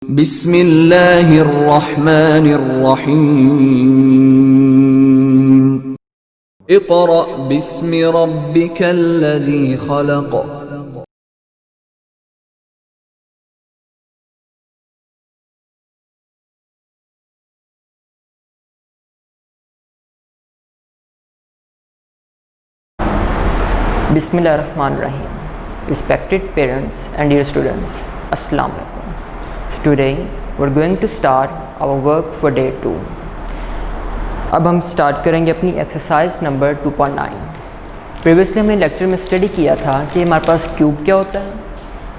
बिस्मिल्लाहिर्रहमानिर्रहीम। Iqra बिस्मि रब्बिकल्लज़ी खलक़। Bismillahirrahmanirrahim. Respected parents and dear students, Assalamu alaikum. So today we're going to start our work for day 2. अब हम start करेंगे अपनी exercise number 2.9. Previously हमने lecture में study किया था कि हमारे पास क्यूब क्या होता है,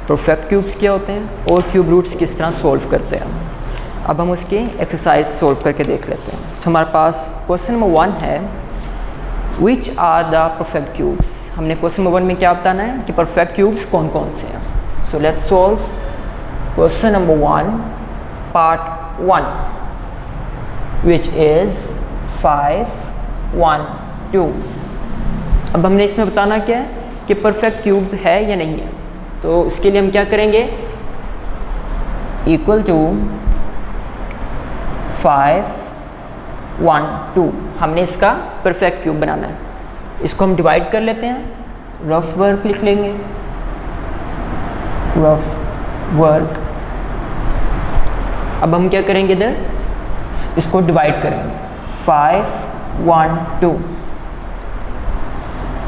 परफेक्ट क्यूब्स क्या होते हैं और क्यूब रूट्स किस तरह सॉल्व करते हैं. अब हम उसकी एक्सरसाइज सॉल्व करके देख लेते हैं. So हमारे पास क्वेश्चन नंबर 1 है, which are the perfect cubes. हमने क्वेश्चन नंबर 1 में क्या बताना है कि परफेक्ट क्यूब्स कौन कौन से हैं. So let's solve question number 1 part 1 which is 5 1 2. अब हमने इसमें बताना क्या है कि परफेक्ट क्यूब है या नहीं है. तो इसके लिए हम क्या करेंगे, इक्वल टू 5 1 2 हमने इसका परफेक्ट क्यूब बनाना है. इसको हम डिवाइड कर लेते हैं, रफ वर्क लिख लेंगे, रफ वर्क. अब हम क्या करेंगे, इधर इसको डिवाइड करेंगे, 5 1 2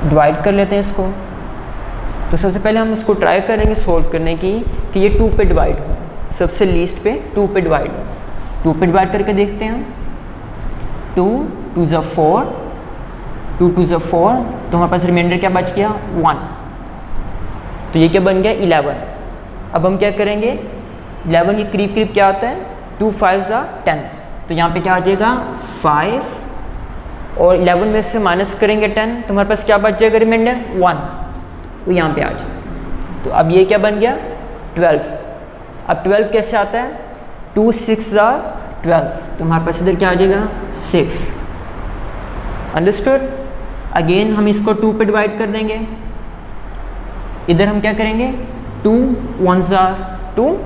डिवाइड कर लेते हैं इसको. तो सबसे पहले हम इसको ट्राई करेंगे सॉल्व करने की कि ये 2 पे डिवाइड हो, सबसे लीस्ट पे 2 पे डिवाइड हो. 2 पे डिवाइड करके देखते हैं. 2 2 ज़ा 4, 2 2 ज़ा 4, तो हमारे पास रिमाइंडर क्या बच गया, 1. तो ये क्या बन गया, 11. अब हम क्या करेंगे, 11 के करीब करीब क्या आता है, 2 5 ज़ा 10. तो यहाँ पे क्या आ जाएगा 5 और 11 में से माइनस करेंगे 10, तो हमारे पास क्या बच जाएगा, रिमाइंडर 1. वो यहाँ पे आ जाएगा. तो अब ये क्या बन गया, 12. अब 12 कैसे आता है, 2 6 ज़ा 12, तो हमारे पास इधर क्या आ जाएगा 6. अंडरस्टूड. अगेन हम इसको 2 पे डिवाइड कर देंगे. इधर हम क्या करेंगे, 2 1 ज़ा 2.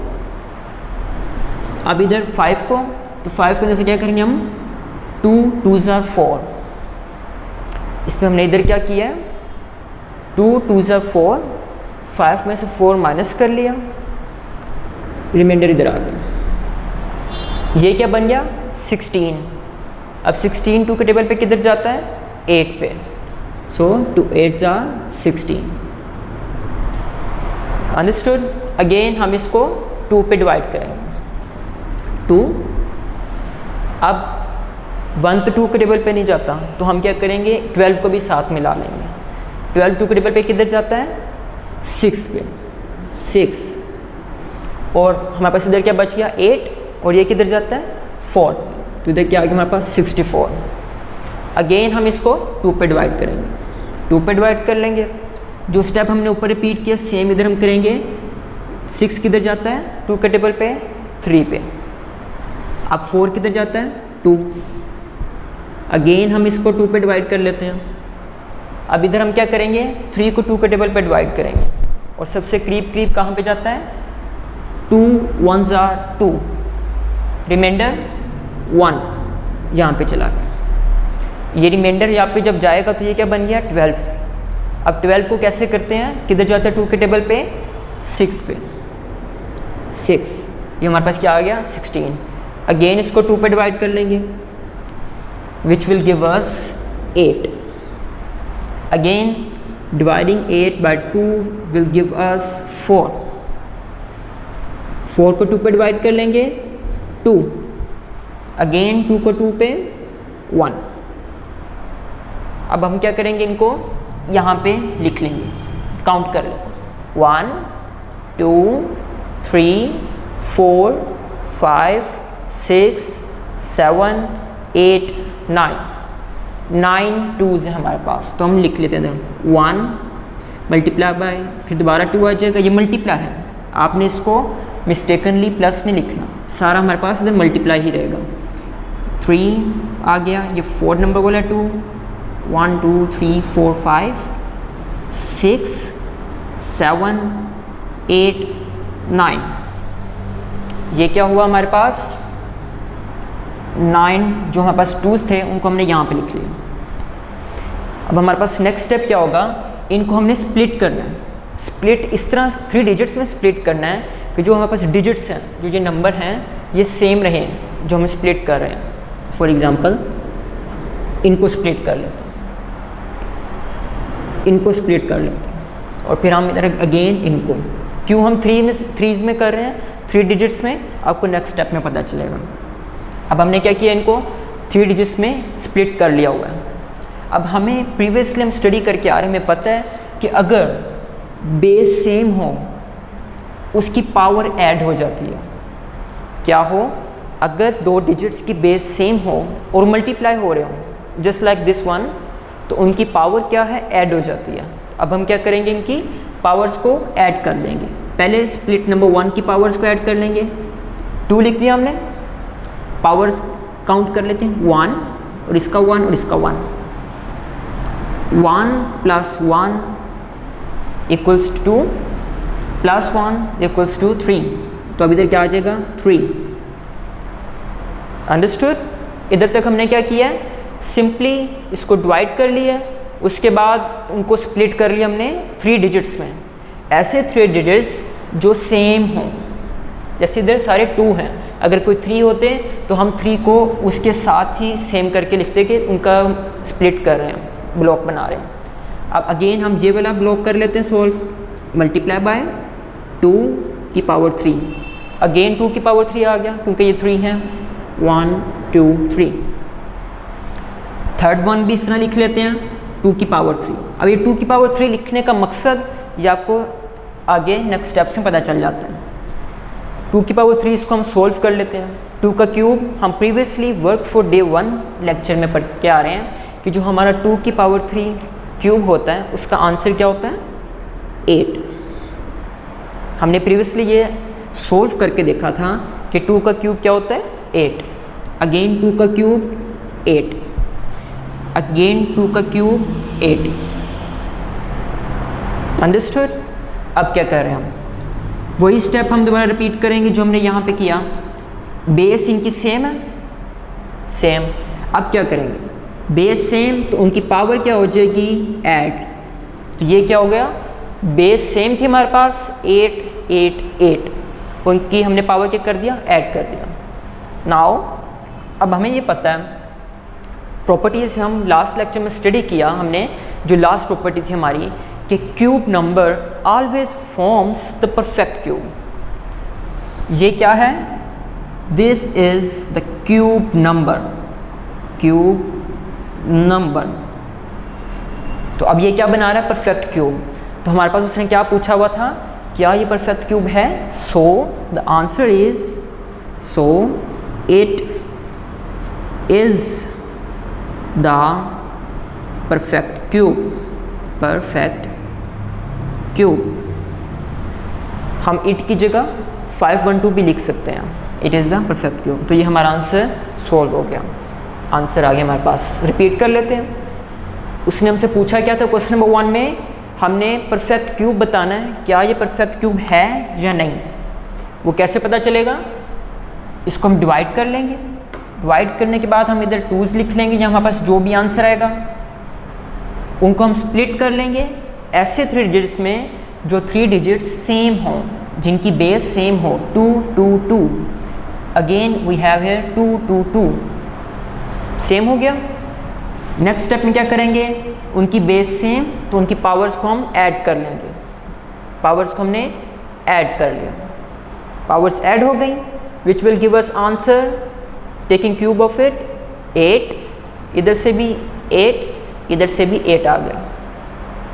अब इधर 5 को, तो 5 करने से क्या करेंगे हम, 2 2 ज़ा 4. इसमें हमने इधर क्या किया है, 2 2 ज़ा 4, 5 में से 4 माइनस कर लिया, रिमाइंडर इधर आ गया. ये क्या बन गया 16. अब 16 2 के टेबल पे किधर जाता है, 8 पे. सो 2 8 ज़ा 16. अंडरस्टूड. अगेन हम इसको 2 पे डिवाइड करेंगे, 2. अब 1 तो 2 के टेबल पे नहीं जाता, तो हम क्या करेंगे, 12 को भी साथ मिला लेंगे. 12 2 के टेबल पे किधर जाता है, 6 पे, 6. और हमारे पास इधर क्या बच गया, 8, और ये किधर जाता है 4. तो इधर क्या आ गया हमारे पास 64. अगेन हम इसको 2 पे डिवाइड करेंगे, 2 पे डिवाइड कर लेंगे. जो स्टेप हमने ऊपर रिपीट किया सेम इधर हम करेंगे. 6 किधर जाता है 2 के टेबल पे, 3 पे. अब 4 किधर जाता है, 2. अगेन हम इसको 2 पे डिवाइड कर लेते हैं. अब इधर हम क्या करेंगे, 3 को 2 के टेबल पे डिवाइड करेंगे, और सबसे करीब करीब कहाँ पे जाता है, 2 1 ज़ा 2, रिमाइंडर 1 यहाँ पे चला गया. ये रिमाइंडर यहाँ पे जब जाएगा तो ये क्या बन गया 12. अब 12 को कैसे करते हैं, किधर जाता है 2 के टेबल पे, 6 पे, 6. ये हमारे पास क्या आ गया 16. अगेन इसको 2 पे डिवाइड कर लेंगे, which will give us 8. Again dividing 8 by 2 will give us 4. 4 को 2 पे डिवाइड कर लेंगे, 2. अगेन 2 को 2 पे 1. अब हम क्या करेंगे, इनको यहाँ पे लिख लेंगे, काउंट कर लेते हैं. 1 2 3 4 5 6 7 8 9. 9 2s है हमारे पास, तो हम लिख लेते हैं 1 मल्टीप्लाई बाय, फिर दोबारा 2 आ जाएगा. ये मल्टीप्लाई है, आपने इसको मिस्टेकनली प्लस नहीं लिखना, सारा हमारे पास इधर मल्टीप्लाई ही रहेगा. 3 आ गया, ये 4 नंबर वाला 2, 1 2 3 4 5 6 7 8 9. ये क्या हुआ हमारे पास 9 जो हमारे पास 2s थे उनको हमने यहाँ पे लिख लिया। अब हमारे पास नेक्स्ट स्टेप क्या होगा, इनको हमने स्प्लिट करना है। स्प्लिट इस तरह 3 डिजिट्स में स्प्लिट करना है कि जो हमारे पास डिजिट्स हैं, जो ये नंबर हैं ये सेम रहें जो हम स्प्लिट कर रहे हैं। फॉर एग्जांपल इनको स्प्लिट कर लेते हैं, इनको स्प्लिट कर लेते हैं, और फिर हम इधर अगेन इनको, क्यों हम 3s में कर रहे हैं, 3 डिजिट्स में, आपको नेक्स्ट स्टेप में पता चलेगा। अब हमने क्या किया, इनको 3 डिजिट्स में स्प्लिट कर लिया हुआ है। अब हमें प्रीवियसली हम स्टडी करके आ रहे हैं, हमें पता है कि अगर बेस सेम हो उसकी पावर ऐड हो जाती है। क्या हो, अगर 2 डिजिट्स की बेस सेम हो और मल्टीप्लाई हो रहे हो जस्ट लाइक दिस वन, तो उनकी पावर क्या है, ऐड हो जाती है। अब हम क्या करेंगे, इनकी पावर्स को ऐड कर देंगे। पहले स्प्लिट नंबर 1 की पावर्स को ऐड कर लेंगे, 2 लिख दिया हमने, पावर्स काउंट कर लेते हैं, 1 और इसका 1 और इसका 1, 1 + 1 = 2 + 1 = 3। तो अब इधर क्या आ जाएगा, 3। अंडरस्टूड। इधर तक हमने क्या किया है, सिंपली इसको डिवाइड कर लिया, उसके बाद उनको स्प्लिट कर लिया हमने 3 डिजिट्स में। ऐसे 3 डिजिट्स जो सेम हों, जैसे इधर सारे 2 हैं, अगर कोई 3 होते तो हम 3 को उसके साथ ही सेम करके लिखते कि उनका स्प्लिट कर रहे हैं, ब्लॉक बना रहे हैं। अब अगेन हम ये वाला ब्लॉक कर लेते हैं सॉल्व, मल्टीप्लाई बाय 2 की पावर 3, अगेन 2 की पावर 3 आ गया क्योंकि ये 3 हैं, 1 2 3। थर्ड वन भी इस तरह लिख लेते हैं, 2 की पावर 3। अब ये 2 की पावर 3 लिखने का मकसद ये आपको आगे नेक्स्ट स्टेप्स में पता चल जाता है। 2 की पावर 3 इसको हम सोल्व कर लेते हैं। 2 का क्यूब हम previously work for day 1 lecture में पढ़ के आ रहे हैं कि जो हमारा 2 की पावर 3 क्यूब होता है उसका आंसर क्या होता है, 8। हमने प्रीवियसली ये सोल्व करके देखा था कि 2 का क्यूब क्या होता है, 8। अगेन 2 का क्यूब 8, अगेन 2 का क्यूब 8। अंडरस्टूड। अब क्या कर रहे हैं हम, वही स्टेप हम दोबारा रिपीट करेंगे जो हमने यहाँ पे किया। बेस इनकी सेम है, सेम। अब क्या करेंगे, बेस सेम तो उनकी पावर क्या हो जाएगी, ऐड। तो ये क्या हो गया, बेस सेम थी हमारे पास 8 8 8, उनकी हमने पावर क्या कर दिया, ऐड कर दिया। नाउ अब हमें ये पता है, प्रॉपर्टीज़ हम लास्ट लेक्चर में स्टडी किया हमने, जो लास्ट प्रॉपर्टी थी हमारी कि cube number always forms the perfect cube. ये क्या है, this is the cube number, cube number. तो अब ये क्या बना रहा है, परफेक्ट क्यूब। तो हमारे पास उसने क्या पूछा हुआ था, क्या ये परफेक्ट क्यूब है। So the answer is, so it is the perfect cube, perfect cube. हम इट की जगह 512 भी लिख सकते हैं, it is the perfect cube. तो ये हमारा आंसर सोल्व हो गया, आंसर आ गया हमारे पास। रिपीट कर लेते हैं। उसने हमसे पूछा क्या था, क्वेश्चन नंबर 1 में हमने परफेक्ट क्यूब बताना है, क्या ये परफेक्ट क्यूब है या नहीं। वो कैसे पता चलेगा, इसको हम डिवाइड कर लेंगे, डिवाइड करने के बाद हम इधर 2s लिख लेंगे, या हमारे पास जो भी आंसर आएगा उनको हम स्प्लिट कर लेंगे ऐसे 3 डिजिट्स में जो 3 डिजिट्स सेम हों, जिनकी बेस सेम हो, 2 2 2। Again we have here 2 2 2, same हो गया। नेक्स्ट स्टेप में क्या करेंगे, उनकी बेस सेम तो उनकी पावर्स को हम ऐड कर लेंगे, पावर्स को हमने ऐड कर लिया, पावर्स ऐड हो गई, विच will give us answer taking cube of it 8। इधर से भी 8, इधर से भी 8 आ गया,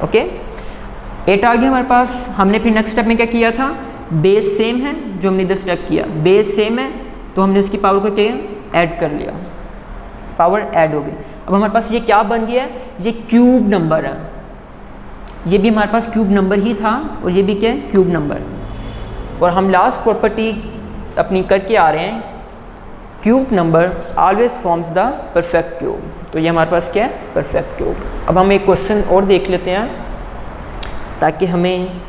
ओके 8 आ गया हमारे पास। हमने फिर नेक्स्ट स्टेप में क्या किया था, बेस सेम है, जो हमने इधर स्टेप किया, बेस सेम है तो हमने उसकी पावर को क्या ऐड कर लिया, पावर ऐड हो गई। अब हमारे पास ये क्या बन गया, ये क्यूब नंबर है, ये भी हमारे पास क्यूब नंबर ही था और ये भी क्या है, क्यूब नंबर। और हम लास्ट प्रॉपर्टी अपनी करके आ रहे हैं, cube number always forms the perfect cube. तो ये हमारे पास क्या है, परफेक्ट क्यूब। अब हम एक क्वेश्चन और देख लेते हैं ताकि हमें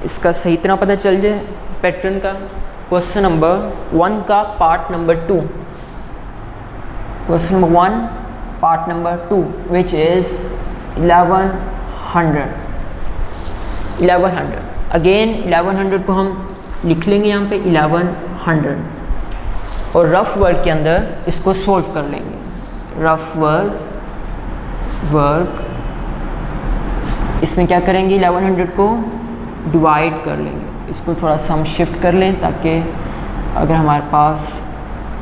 इसका सही तरह पता चल जाए पैटर्न का। क्वेश्चन नंबर 1 का part number 2, question number 1 part number 2 which is 1100। Again 1100 को हम लिख लेंगे यहाँ पे 1100 और रफ वर्क के अंदर इसको सोल्व कर लेंगे। रफ वर्क इसमें क्या करेंगे, 1100 को डिवाइड कर लेंगे। इसको थोड़ा सा हम शिफ्ट कर लें ताकि अगर हमारे पास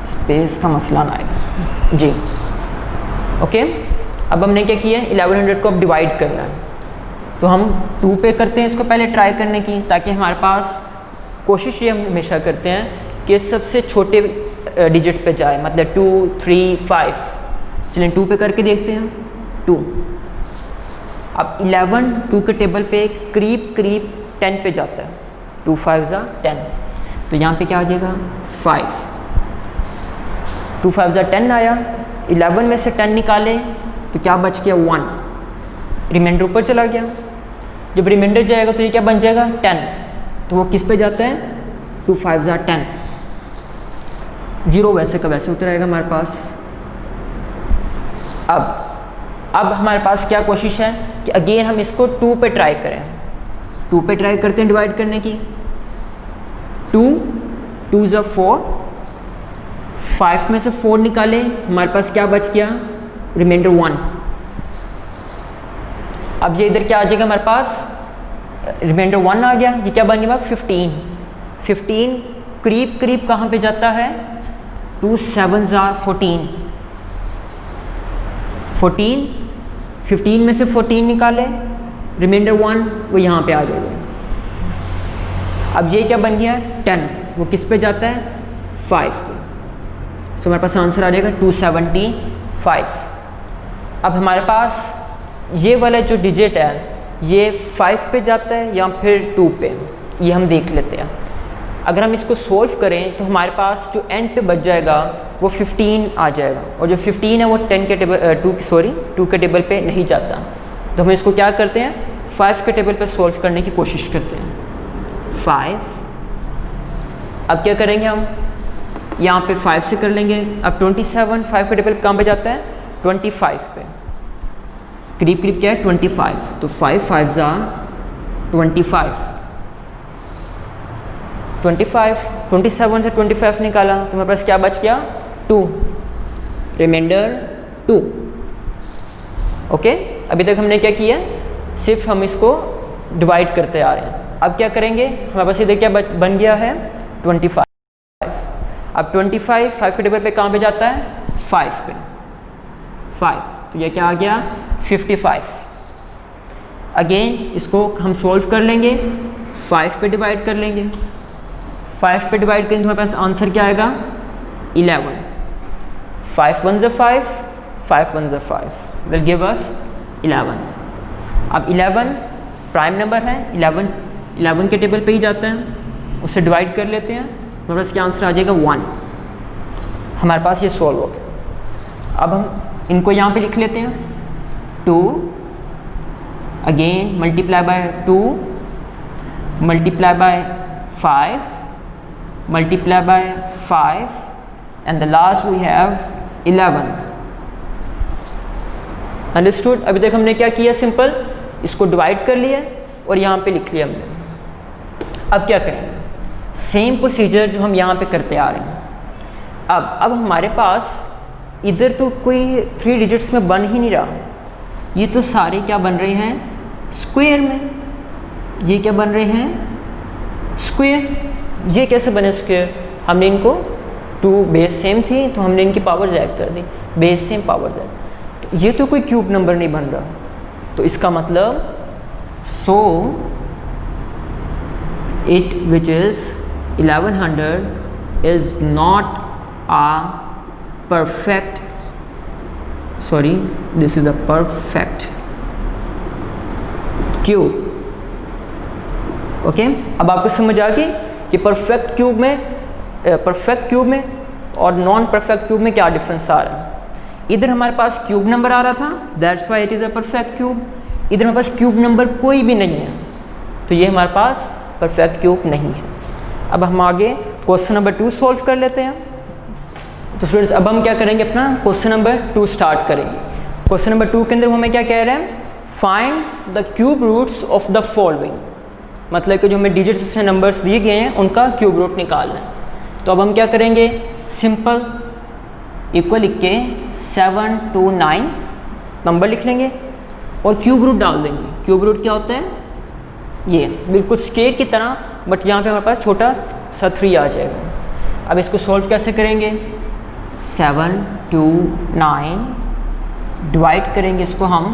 स्पेस का मसला ना आए जी। ओके, अब हमने क्या किया, 1100 को अब डिवाइड करना है, तो हम 2 पे करते हैं इसको पहले ट्राई करने की, ताकि हमारे पास कोशिश ये हम हमेशा करते हैं कि सबसे छोटे डिजिट पे जाए, मतलब 2, 3, 5। चलें 2 पे करके देखते हैं। 2, अब 11 2 के टेबल पे करीब 10 पे जाता है। 2 5 जा 10, तो यहाँ पे क्या आ जाएगा 5। 2 5 जा 10 आया, 11 में से 10 निकाले तो क्या बच गया 1, रिमाइंडर ऊपर चला गया। जब रिमाइंडर जाएगा तो ये क्या बन जाएगा 10, तो वो किस पे जाता है 2 5 जा 10, 0 वैसे का वैसे उतर आएगा हमारे पास। अब हमारे पास क्या कोशिश है कि अगेन हम इसको 2 पे ट्राई करें। 2 पे ट्राई करते हैं डिवाइड करने की। 2 2 जा 4, 5 में से 4 निकाले, हमारे पास क्या बच गया, रिमाइंडर 1। अब ये इधर क्या आ जाएगा हमारे पास, रिमाइंडर 1 आ गया। ये क्या बन गया 15। 15 करीब कहाँ पे जाता है, 2 7 जा 14। 14 15 में से 14 निकाले, रिमाइंडर 1 वो यहाँ पे आ जाएगा। अब ये क्या बन गया 10, वो किस पे जाता है 5 पे। सो हमारे पास आंसर आ जाएगा 275। अब हमारे पास ये वाला जो डिजिट है ये 5 पे जाता है या फिर 2 पे, ये हम देख लेते हैं। अगर हम इसको सोल्व करें तो हमारे पास जो एंड पे बच जाएगा वो 15 आ जाएगा, और जो 15 है वो 2 के टेबल पे नहीं जाता। तो हम इसको क्या करते हैं 5 के टेबल पे सोल्व करने की कोशिश करते हैं। 5, अब क्या करेंगे हम यहाँ पे 5 से कर लेंगे। अब 27 5 के टेबल पे कहाँ पे जाता है 25 पे, करीब क्या है 25, तो 5 5 जा 25। 27 से 25 निकाला तो मेरे पास क्या बच गया 2, रिमाइंडर 2। ओके, अभी तक हमने क्या किया, सिर्फ हम इसको डिवाइड करते आ रहे हैं। अब क्या करेंगे, हमारे पास इधर क्या बन गया है 25। अब 25 5 के टेबल पे कहाँ पे जाता है 5 पे, 5, तो ये क्या आ गया 55। अगेन इसको हम सोल्व कर लेंगे, 5 पे डिवाइड कर लेंगे। 5 पे डिवाइड करेंगे तो हमारे पास आंसर क्या आएगा 11। 5 1 जा 5, 5 1 जा 5 विल गिव अस 11। अब 11 प्राइम नंबर है, 11 के टेबल पे ही जाते हैं, उससे डिवाइड कर लेते हैं, हमारे पास क्या आंसर आ जाएगा 1। हमारे पास ये सॉल्व हो गया। अब हम इनको यहाँ पे लिख लेते हैं 2, again multiply by 2, multiply bye 5, multiply by 5, and the last we have 11। Understood. अभी तक हमने क्या किया, सिंपल इसको डिवाइड कर लिया और यहाँ पे लिख लिया हमने। अब क्या करेंगे, सेम प्रोसीजर जो हम यहाँ पे करते आ रहे हैं। अब हमारे पास इधर तो कोई 3 डिजिट्स में बन ही नहीं रहा, ये तो सारे क्या बन रहे हैं स्क्वायर में। ये क्या बन रहे हैं स्क्वायर। ये कैसे बने स्क्वायर, हमने इनको 2 बेस सेम थी तो हमने इनकी पावर ऐड कर दी, बेस सेम पावर ऐड। तो ये तो कोई क्यूब नंबर नहीं बन रहा, तो इसका मतलब so it which is 1100 is not a perfect, sorry, this is a perfect cube. Okay, अब आपको समझ आ गई कि परफेक्ट क्यूब में और नॉन परफेक्ट क्यूब में क्या डिफरेंस आ रहा है। इधर हमारे पास क्यूब नंबर आ रहा था, that's why it is a perfect cube. इधर हमारे पास क्यूब नंबर कोई भी नहीं है, तो ये हमारे पास परफेक्ट क्यूब नहीं है। अब हम आगे क्वेश्चन नंबर 2 सॉल्व कर लेते हैं। तो स्टूडेंट्स अब हम क्या करेंगे, अपना क्वेश्चन नंबर 2 स्टार्ट करेंगे। क्वेश्चन नंबर 2 के अंदर हमें क्या कह रहे हैं, find the cube roots of the following, मतलब कि जो हमें डिजिट्स से नंबर्स दिए गए हैं उनका क्यूब रूट निकालना है। तो अब हम क्या करेंगे, सिंपल इक्वल लिख के 7 to 9 नंबर लिख लेंगे और क्यूब रूट डाल देंगे। क्यूब रूट क्या होता है, ये बिल्कुल स्केयर की तरह, बट यहाँ पे हमारे पास छोटा सा 3 आ जाएगा। अब इसको सॉल्व कैसे करेंगे, 7 to 9 डिवाइड करेंगे इसको हम,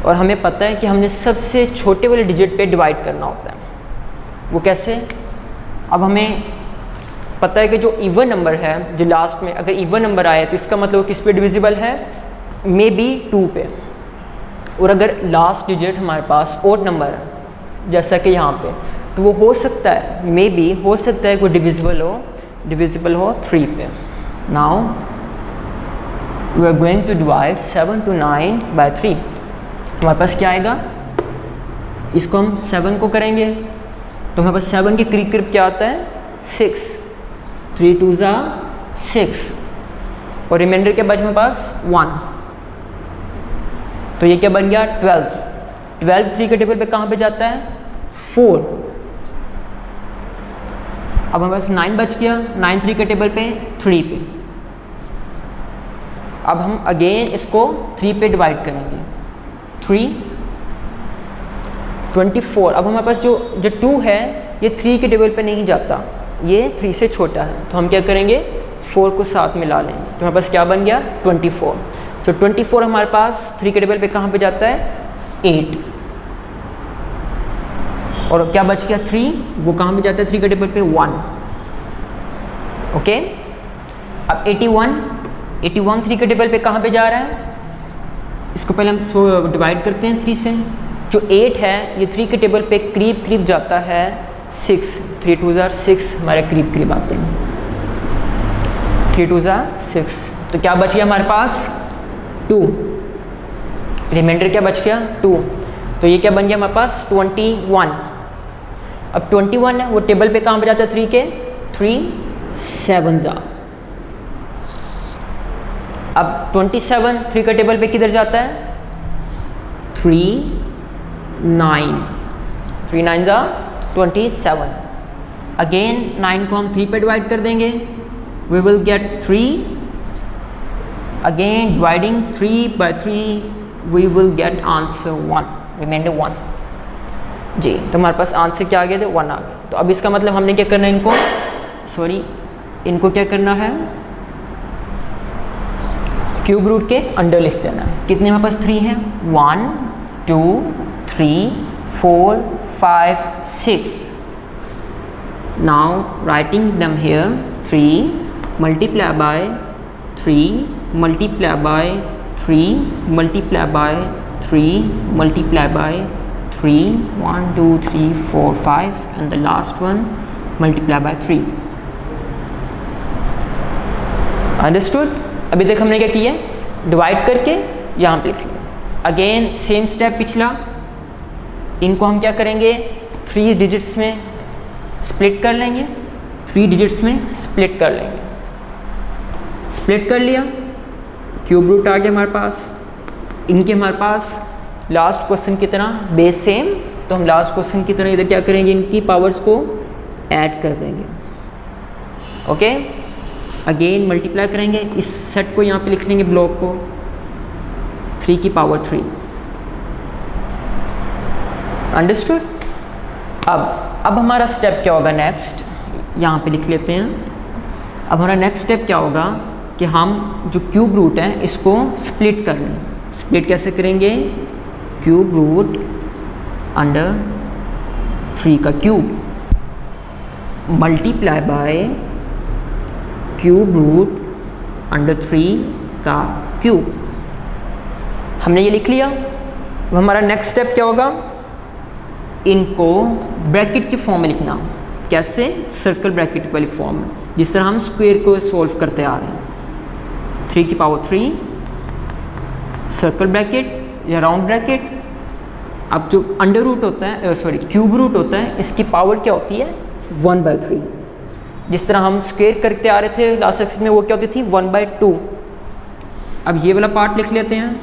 और हमें पता है कि हमने सबसे छोटे वाले डिजिट पे डिवाइड करना होता है। वो कैसे, अब हमें पता है कि जो इवन नंबर है, जो लास्ट में अगर इवन नंबर आया तो इसका मतलब किस पे डिविजिबल है, मे बी 2 पे। और अगर लास्ट डिजिट हमारे पास ओड नंबर है जैसा कि यहाँ पे, तो वो हो सकता है, मे बी हो सकता है कोई डिविजिबल हो 3 पे। Now we are going to divide 7 to 9 by 3। हमारे पास क्या आएगा, इसको हम 7 को करेंगे तो हमारे पास 7 के करीब करीब क्या आता है, 6, 3 2 6, और रिमाइंडर के बाद हमारे पास 1, तो ये क्या बन गया 12 3 के टेबल पे कहाँ पे जाता है, 4। अब हमारे पास 9 बच गया, 9 3 के टेबल पे 3 पे। अब हम अगेन इसको 3 पे डिवाइड करेंगे, 3 24। अब हमारे पास जो 2 है ये 3 के टेबल पे नहीं जाता, ये 3 से छोटा है, तो हम क्या करेंगे 4 को साथ मिला लेंगे, तो हमारे पास क्या बन गया 24। सो 24 हमारे पास 3 के टेबल पे कहाँ पे जाता है, 8, और क्या बच गया 3, वो कहाँ पे जाता है 3 के टेबल पे, 1। ओके, अब 81 3 के टेबल पे कहाँ पे जा रहा है, इसको पहले हम डिवाइड करते हैं 3 से। जो 8 है ये 3 के टेबल पे करीब करीब जाता है 6, 3 2 6 हमारे करीब करीब आते हैं, 3 2 6। तो क्या बच गया हमारे पास 2, रिमाइंडर क्या बच गया 2, तो ये क्या बन गया हमारे पास 21। अब 21 है वो टेबल पे कहाँ पे जाता है 3 के, 3 7 जा। अब 27 3 का टेबल पे किधर जाता है, 3 9, 3 9 जा 27। अगेन 9 को हम 3 पे डिवाइड कर देंगे, we will get 3। Again dividing 3 by 3 we will get answer 1, remainder 1 जी। तो हमारे पास आंसर क्या आ गया था, 1 आ गया। तो अब इसका मतलब हमने क्या करना है, इनको क्या करना है, क्यूब रूट के अंडर लिख देना है। कितने हमारे पास 3 हैं, 1 2 3 4 5 6। Now writing them here, 3 multiply by 3 multiply by 3 multiply by 3 multiply by 3, 1 2 3 4 5 and the last one multiply by 3। Understood. अभी तक हमने क्या किया, डिवाइड करके यहाँ पे लिख लिया। अगेन सेम स्टेप पिछला, इनको हम क्या करेंगे 3 डिजिट्स में स्प्लिट कर लेंगे, 3 डिजिट्स में स्प्लिट कर लेंगे। स्प्लिट कर लिया, क्यूब रूट आ गया हमारे पास। इनके हमारे पास लास्ट क्वेश्चन की तरह बेस सेम, तो हम लास्ट क्वेश्चन की तरह इधर क्या करेंगे, इनकी पावर्स को ऐड कर देंगे। ओके, अगेन मल्टीप्लाई करेंगे, इस सेट को यहाँ पे लिख लेंगे ब्लॉक को 3 की पावर 3। अंडरस्टूड। अब हमारा स्टेप क्या होगा नेक्स्ट, यहाँ पे लिख लेते हैं। अब हमारा नेक्स्ट स्टेप क्या होगा कि हम जो क्यूब रूट है इसको स्प्लिट कर लें। स्प्लिट कैसे करेंगे, क्यूब रूट अंडर 3 का cube multiply by cube root under 3 का क्यूब। हमने ये लिख लिया। अब हमारा नेक्स्ट स्टेप क्या होगा, इनको ब्रैकेट की फॉर्म में लिखना। कैसे, सर्कल ब्रैकेट वाली फॉर्म में, जिस तरह हम स्क्वायर को सॉल्व करते आ रहे हैं। 3 की पावर 3 सर्कल ब्रैकेट या राउंड ब्रैकेट। अब जो अंडर रूट होता है, क्यूब रूट होता है, इसकी पावर क्या होती है 1/3। जिस तरह हम स्क्वायर करते आ रहे थे लास्ट एक्सरसाइज में, वो क्या होती थी 1/2। अब ये वाला पार्ट लिख लेते हैं,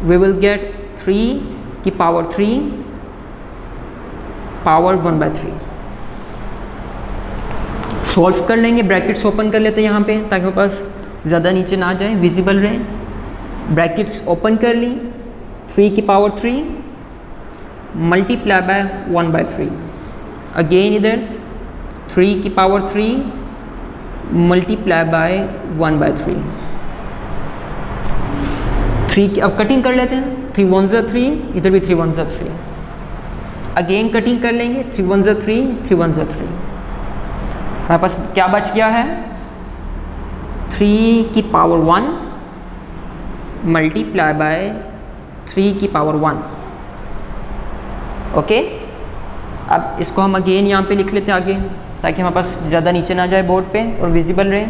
वी विल गेट 3 की पावर 3 पावर 1/3। सॉल्व कर लेंगे, ब्रैकेट्स ओपन कर लेते हैं यहाँ पे ताकि हमारे पास ज़्यादा नीचे ना जाए, विजिबल रहे। ब्रैकेट्स ओपन कर ली, 3 की पावर 3 मल्टीप्लाई बाय 1/3। अगेन इधर 3 की पावर 3 मल्टीप्लाई बाय 1/3। 3 की अब कटिंग कर लेते हैं, 3 1 ज़ा 3, इधर भी 3 1 ज़ा 3। अगेन कटिंग कर लेंगे, 3 1 ज़ा 3, 3 1 ज़ा 3। हमारे पास क्या बच गया है, 3 की पावर 1 मल्टीप्लाई बाय 3 की पावर 1। ओके, अब इसको हम अगेन यहाँ पे लिख लेते हैं आगे ताकि हमारे पास ज़्यादा नीचे ना जाए बोर्ड पे और विजिबल रहे।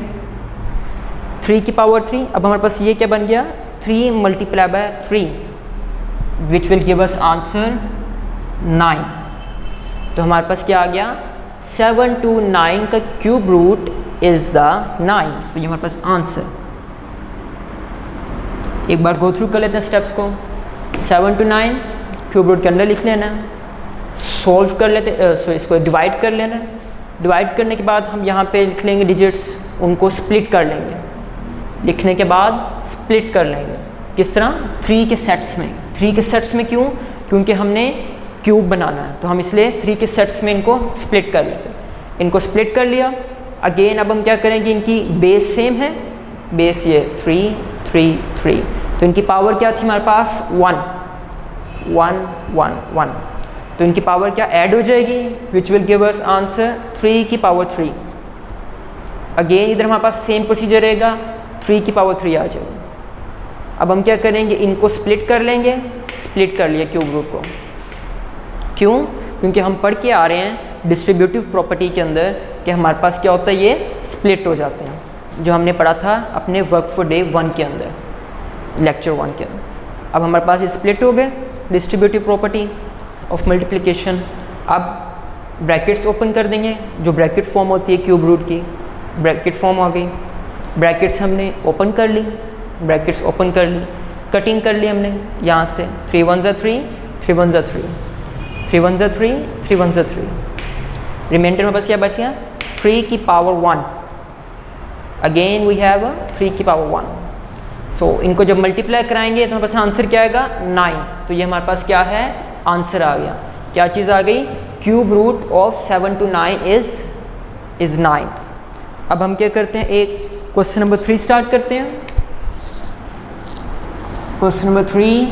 3 की पावर 3, अब हमारे पास ये क्या बन गया, 3 multiply by 3 which will give us answer 9। तो हमारे पास क्या आ गया, 7 to 9 का क्यूब रूट इज़ द 9। तो ये हमारे पास आंसर। एक बार गो थ्रू कर लेते हैं स्टेप्स को। 7 to 9 क्यूब रूट के अंदर लिख लेना, सॉल्व कर लेते, इसको डिवाइड कर लेना। डिवाइड करने के बाद हम यहाँ पे लिख लेंगे डिजिट्स, उनको स्प्लिट कर लेंगे। लिखने के बाद स्प्लिट कर लेंगे, किस तरह, 3 के सेट्स में। 3 के सेट्स में क्यों, क्योंकि हमने क्यूब बनाना है, तो हम इसलिए 3 के सेट्स में इनको स्प्लिट कर लेते हैं। इनको स्प्लिट कर लिया। अगेन अब हम क्या करेंगे, इनकी बेस सेम है, बेस ये 3 3 3, तो इनकी पावर क्या थी हमारे पास 1 1 1 1, तो इनकी पावर क्या ऐड हो जाएगी, विच विल गिव अस आंसर 3 की पावर 3। अगेन इधर हमारे पास सेम प्रोसीजर रहेगा, 3 की पावर 3 आ जाएगी। अब हम क्या करेंगे, इनको स्प्लिट कर लेंगे। स्प्लिट कर लिया क्यूब रूट को, क्यों, क्योंकि हम पढ़ के आ रहे हैं डिस्ट्रीब्यूटिव प्रॉपर्टी के अंदर कि हमारे पास क्या होता है, ये स्प्लिट हो जाते हैं, जो हमने पढ़ा था अपने वर्क फॉर डे 1 के अंदर, लेक्चर 1 के अंदर। अब हमारे पास ये स्प्लिट हो गए, डिस्ट्रीब्यूटिव प्रॉपर्टी ऑफ मल्टीप्लिकेशन। अब ब्रैकेट्स ओपन कर देंगे, जो ब्रैकेट फॉर्म होती है क्यूब रूट की, ब्रैकेट फॉर्म आ गई। ब्रैकेट्स हमने ओपन कर ली, ब्रैकेट्स ओपन कर ली, कटिंग कर ली हमने यहाँ से, 3 1 ज़ा 3, 3 1 ज़ा 3, 3 1 ज़ा 3, 3 1 ज़ा 3। रिमाइंडर में बस क्या बच गया, 3 की पावर 1। अगेन वी हैव 3 की पावर 1। सो इनको जब मल्टीप्लाई कराएंगे तो हमारे पास आंसर क्या आएगा, 9। तो ये हमारे पास क्या है, आंसर आ गया। क्या चीज़ आ गई, cube root of 7 to 9 is 9। अब हम क्या करते हैं, एक क्वेश्चन नंबर 3 स्टार्ट करते हैं। Question number 3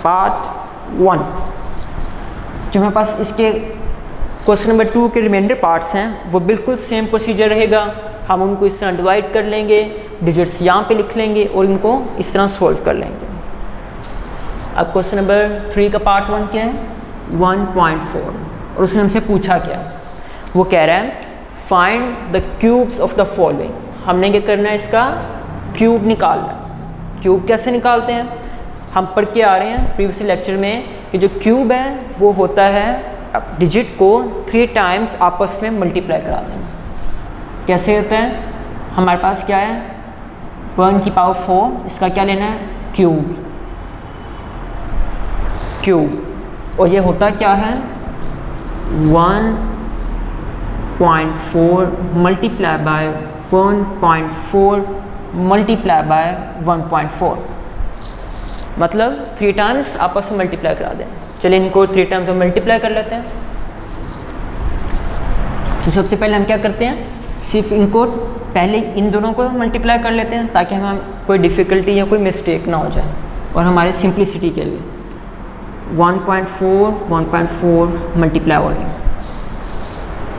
part 1। जो हमारे पास इसके क्वेश्चन नंबर 2 के रिमाइंडर पार्ट्स हैं वो बिल्कुल सेम प्रोसीजर रहेगा। हम उनको इस तरह डिवाइड कर लेंगे, डिजिट्स यहाँ पे लिख लेंगे और इनको इस तरह सॉल्व कर लेंगे। अब क्वेश्चन नंबर 3 का पार्ट 1 क्या है, 1.4, और उसने हमसे पूछा क्या, वो कह रहा है find the cubes of the following. हमने क्या करना है, इसका क्यूब निकालना। क्यूब कैसे निकालते हैं, हम पढ़ के आ रहे हैं प्रीवियस लेक्चर में कि जो क्यूब है वो होता है डिजिट को 3 टाइम्स आपस में मल्टीप्लाई करा देना। कैसे होता है, हमारे पास क्या है 1 की पावर 4, इसका क्या लेना है, क्यूब। और ये होता क्या है 1.4 मल्टीप्लाई बाय 1.4 मल्टीप्लाई बाय 1.4, मतलब 3 टाइम्स आपस में मल्टीप्लाई करा दें। चलिए इनको 3 टाइम्स में मल्टीप्लाई कर लेते हैं। तो सबसे पहले हम क्या करते हैं, सिर्फ इनको पहले इन दोनों को मल्टीप्लाई कर लेते हैं ताकि हम कोई डिफ़िकल्टी या कोई मिस्टेक ना हो जाए, और हमारे सिंप्लिसिटी के लिए 1.4 मल्टीप्लाई हो रही है।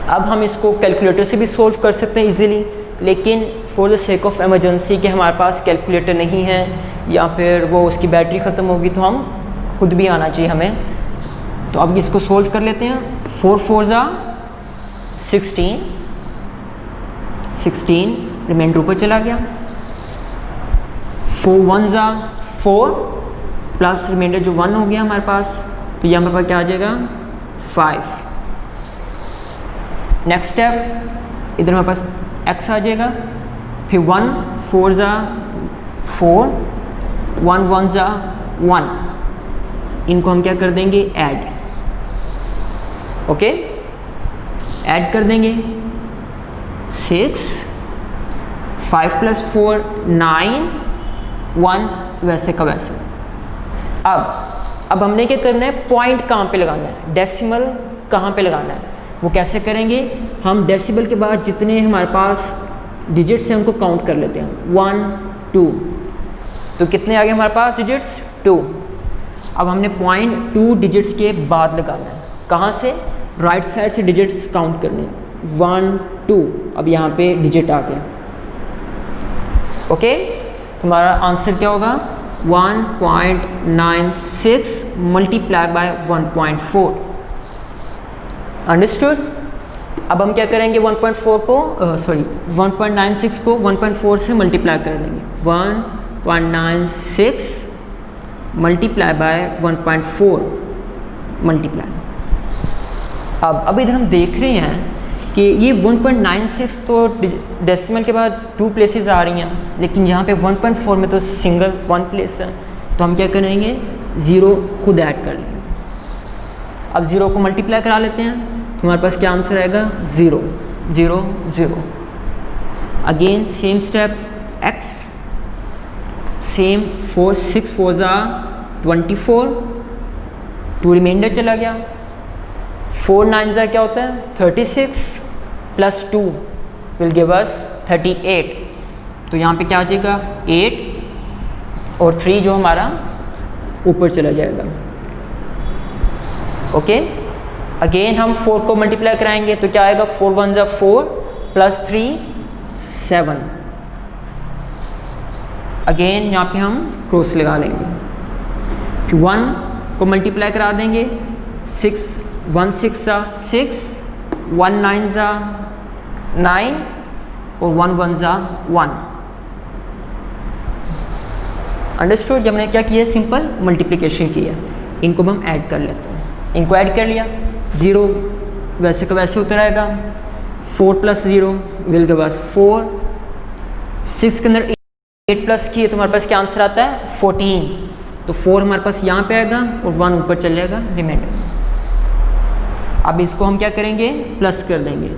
अब हम इसको कैलकुलेटर से भी सोल्व कर सकते हैं इजीली, लेकिन for the sake of emergency कि हमारे पास कैलकुलेटर नहीं है या फिर वो उसकी बैटरी ख़त्म होगी तो हम खुद भी आना चाहिए हमें। तो अब इसको सोल्व कर लेते हैं। 4 4 ज़ा 16 रिमाइंडर ऊपर चला गया। 4 1 ज़ा 4 प्लस रिमाइंडर जो 1 हो गया हमारे पास, तो ये हमारे पास क्या आ जाएगा 5। नेक्स्ट स्टेप इधर हमारे पास x आ जाएगा, फिर 1 4 ज़ा 4, 1 1 ज़ा 1, इनको हम क्या कर देंगे ऐड, ओके ऐड कर देंगे 6, 5 + 4 9, 1 वैसे का वैसे। अब हमने क्या करना है, पॉइंट कहाँ पे लगाना है, डेसिमल कहाँ पे लगाना है, वो कैसे करेंगे, हम डेसिमल के बाद जितने हमारे पास डिजिट्स हैं उनको काउंट कर लेते हैं 1 2, तो कितने आ गए हमारे पास डिजिट्स 2। अब हमने पॉइंट 2 डिजिट्स के बाद लगाना है, कहाँ से, राइट साइड से डिजिट्स काउंट करने 1 2, अब यहाँ पे डिजिट आ गया, ओके तुम्हारा आंसर क्या होगा 1.96 मल्टीप्लाई बाय 1.4, अंडरस्टूड। अब हम क्या करेंगे 1.4 को 1.96 को 1.4 से मल्टीप्लाई कर देंगे, 1.96 मल्टीप्लाई बाय 1.4 मल्टीप्लाई। अब इधर हम देख रहे हैं कि ये 1.96 तो डेसिमल के बाद 2 प्लेसेस आ रही हैं, लेकिन यहाँ पे 1.4 में तो सिंगल 1 प्लेस है, तो हम क्या करेंगे 0 खुद ऐड कर लेंगे। अब 0 को मल्टीप्लाई करा लेते हैं, तो हमारे पास क्या आंसर आएगा 0 0 0। Again same step x, same 4 6 4 ज़ा 24, 2 रिमाइंडर चला गया, 4 9 ज़ा क्या होता है 36 + 2 विल गिव अस 38, तो यहाँ पे क्या आ जाएगा 8 और 3 जो हमारा ऊपर चला जाएगा, ओके। अगेन हम 4 को मल्टीप्लाई कराएंगे तो क्या आएगा 4 1 ज़ा 4 + 3 7, अगेन यहाँ पे हम क्रॉस लगा लेंगे, फिर 1 को मल्टीप्लाई करा देंगे 6 1 6 ज़ा 6, 1 9 ज़ा 9 और 1 1 ज़ा 1, अंडरस्टूड। जब हमने क्या किया सिंपल मल्टीप्लिकेशन किया, इनको हम ऐड कर लेते हैं, इनको ऐड कर लिया 0 वैसे का वैसे उतर आएगा, 4 + 0 विल गिव अस 4, 6 के अंदर 8 प्लस किए तो हमारे पास क्या आंसर आता है 14, तो 4 हमारे पास यहाँ पे आएगा और 1 ऊपर चल जाएगा रिमाइंडर। अब इसको हम क्या करेंगे प्लस कर देंगे,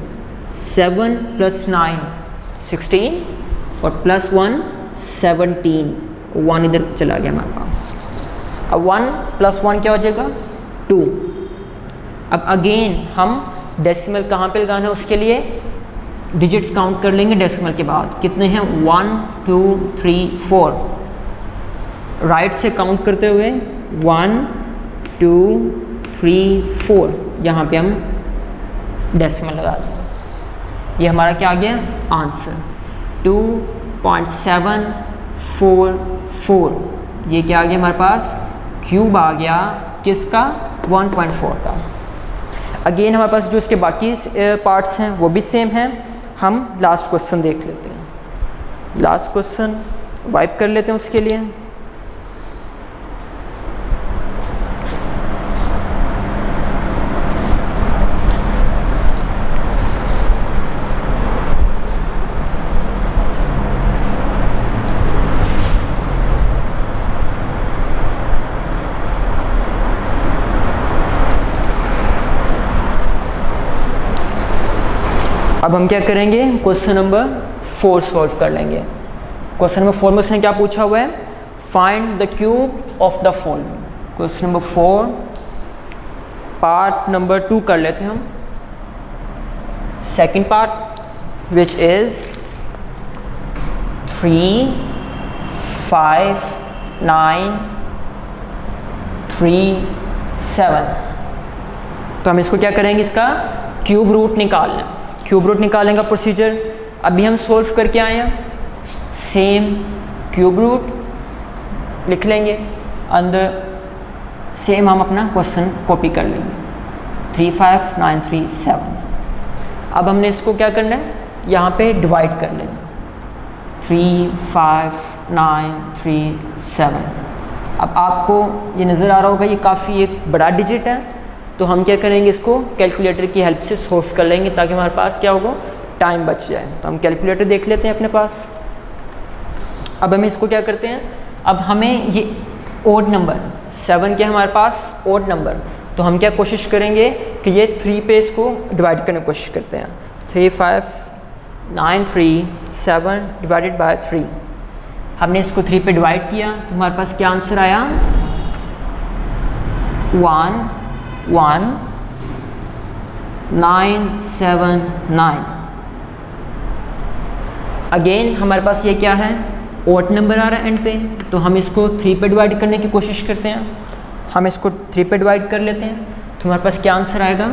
7 + 9 16 और +1 17, 1 इधर चला गया हमारे पास। अब 1 + 1 क्या हो जाएगा 2। अब अगेन हम डेसिमल कहाँ पे लगाना है, उसके लिए डिजिट्स काउंट कर लेंगे डेसिमल के बाद, कितने हैं 1 2 3 4, राइट से काउंट करते हुए 1 2 3 4, यहाँ पे हम डेसिमल लगा देंगे, ये हमारा क्या आ गया आंसर 2.744, ये क्या आ गया हमारे पास क्यूब आ गया किसका 1.4 का। अगेन हमारे पास जो इसके बाकी पार्ट्स हैं वो भी सेम हैं, हम लास्ट क्वेश्चन देख लेते हैं, लास्ट क्वेश्चन वाइप कर लेते हैं उसके लिए। अब हम क्या करेंगे क्वेश्चन नंबर 4 सॉल्व कर लेंगे। क्वेश्चन नंबर 4 में उसने क्या पूछा हुआ है, find the cube of the following. Question number 4 part number 2 कर लेते हैं हम, सेकंड पार्ट विच इज 3 5 9 3 7। तो हम इसको क्या करेंगे, इसका क्यूब रूट निकालना है। क्यूब रूट निकालने का प्रोसीजर अभी हम सोल्व करके आए हैं, सेम क्यूब रूट लिख लेंगे, अंदर सेम हम अपना क्वेश्चन कॉपी कर लेंगे 3 5 9 3 7। अब हमने इसको क्या करना है, यहाँ पे डिवाइड कर लेना 3 5 9 3 7। अब आपको ये नज़र आ रहा होगा ये काफ़ी एक बड़ा डिजिट है, तो हम क्या करेंगे इसको कैलकुलेटर की हेल्प से सॉल्व कर लेंगे ताकि हमारे पास क्या होगा टाइम बच जाए। तो हम कैलकुलेटर देख लेते हैं अपने पास। अब हम इसको क्या करते हैं, अब हमें ये ओड नंबर 7 के हमारे पास ओड नंबर, तो हम क्या कोशिश करेंगे कि ये 3 पे इसको डिवाइड करने की कोशिश करते हैं। 3 5 9 3 7 डिवाइडेड बाय 3। हमने इसको 3 पे डिवाइड किया तो हमारे पास क्या आंसर आया, 1 1 9 7 9। अगेन हमारे पास ये क्या है, ओड नंबर आ रहा है एंड पे, तो हम इसको 3 पे डिवाइड करने की कोशिश करते हैं। हम इसको 3 पे डिवाइड कर लेते हैं तो हमारे पास क्या आंसर आएगा,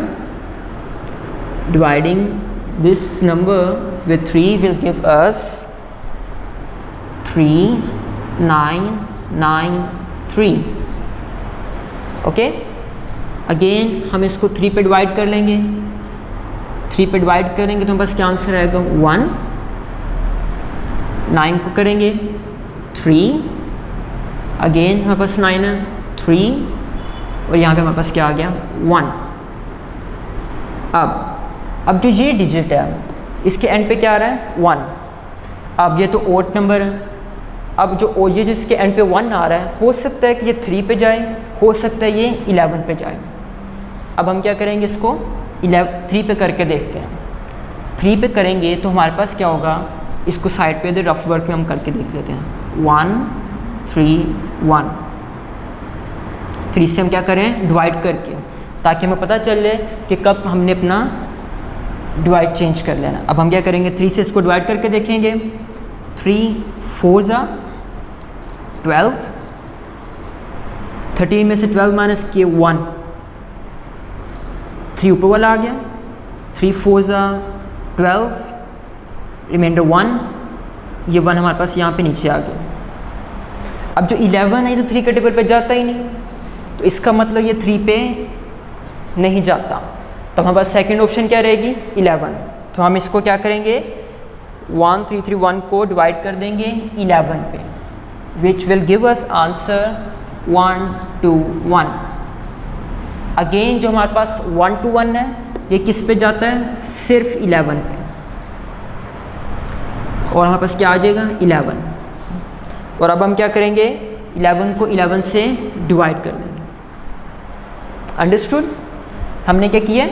dividing this number with 3 will give us 3 9 9 3। Okay, again हम इसको 3 पे डिवाइड कर लेंगे। 3 पे डिवाइड करेंगे तो हमारे पास क्या आंसर आएगा, 1। 9 को करेंगे 3, अगेन हमारे पास 9 है 3, और यहाँ पे हमारे पास क्या आ गया, 1। अब जो ये डिजिट है इसके एंड पे क्या आ रहा है, 1। अब ये तो ओड नंबर है, अब जो ये जिसके एंड पे 1 आ रहा है, हो सकता है कि ये 3 पे जाए, हो सकता है ये 11 पे जाए। अब हम क्या करेंगे, इसको 3 पे करके देखते हैं। 3 पे करेंगे तो हमारे पास क्या होगा, इसको साइड पे इधर रफ वर्क में हम करके देख लेते हैं। 1 3 1, 3 से हम क्या करें, डिवाइड करके, ताकि हमें पता चले कि कब हमने अपना डिवाइड चेंज कर लेना। अब हम क्या करेंगे, 3 से इसको डिवाइड करके देखेंगे। 3 4 ज़ा 12, 13 में से 12 माइनस किए 1, 3 ऊपर वाला आ गया। 3 4 ज़ा 12, रिमाइंडर 1, ये 1 हमारे पास यहाँ पे नीचे आ गया। अब जो 11 है ये तो 3 के टेबल पे जाता ही नहीं, तो इसका मतलब ये 3 पे नहीं जाता। तो हमारे पास सेकंड ऑप्शन क्या रहेगी, 11। तो हम इसको क्या करेंगे, 1 3 3 1 को डिवाइड कर देंगे 11 पे, विच will give us answer 1 2 1। Again जो हमारे पास 1 2 1 है, ये किस पे जाता है, सिर्फ 11 पे, और हमारे पास क्या आ जाएगा, 11। और अब हम क्या करेंगे, 11 को 11 से डिवाइड कर देंगे। अंडरस्टूड। हमने क्या किया,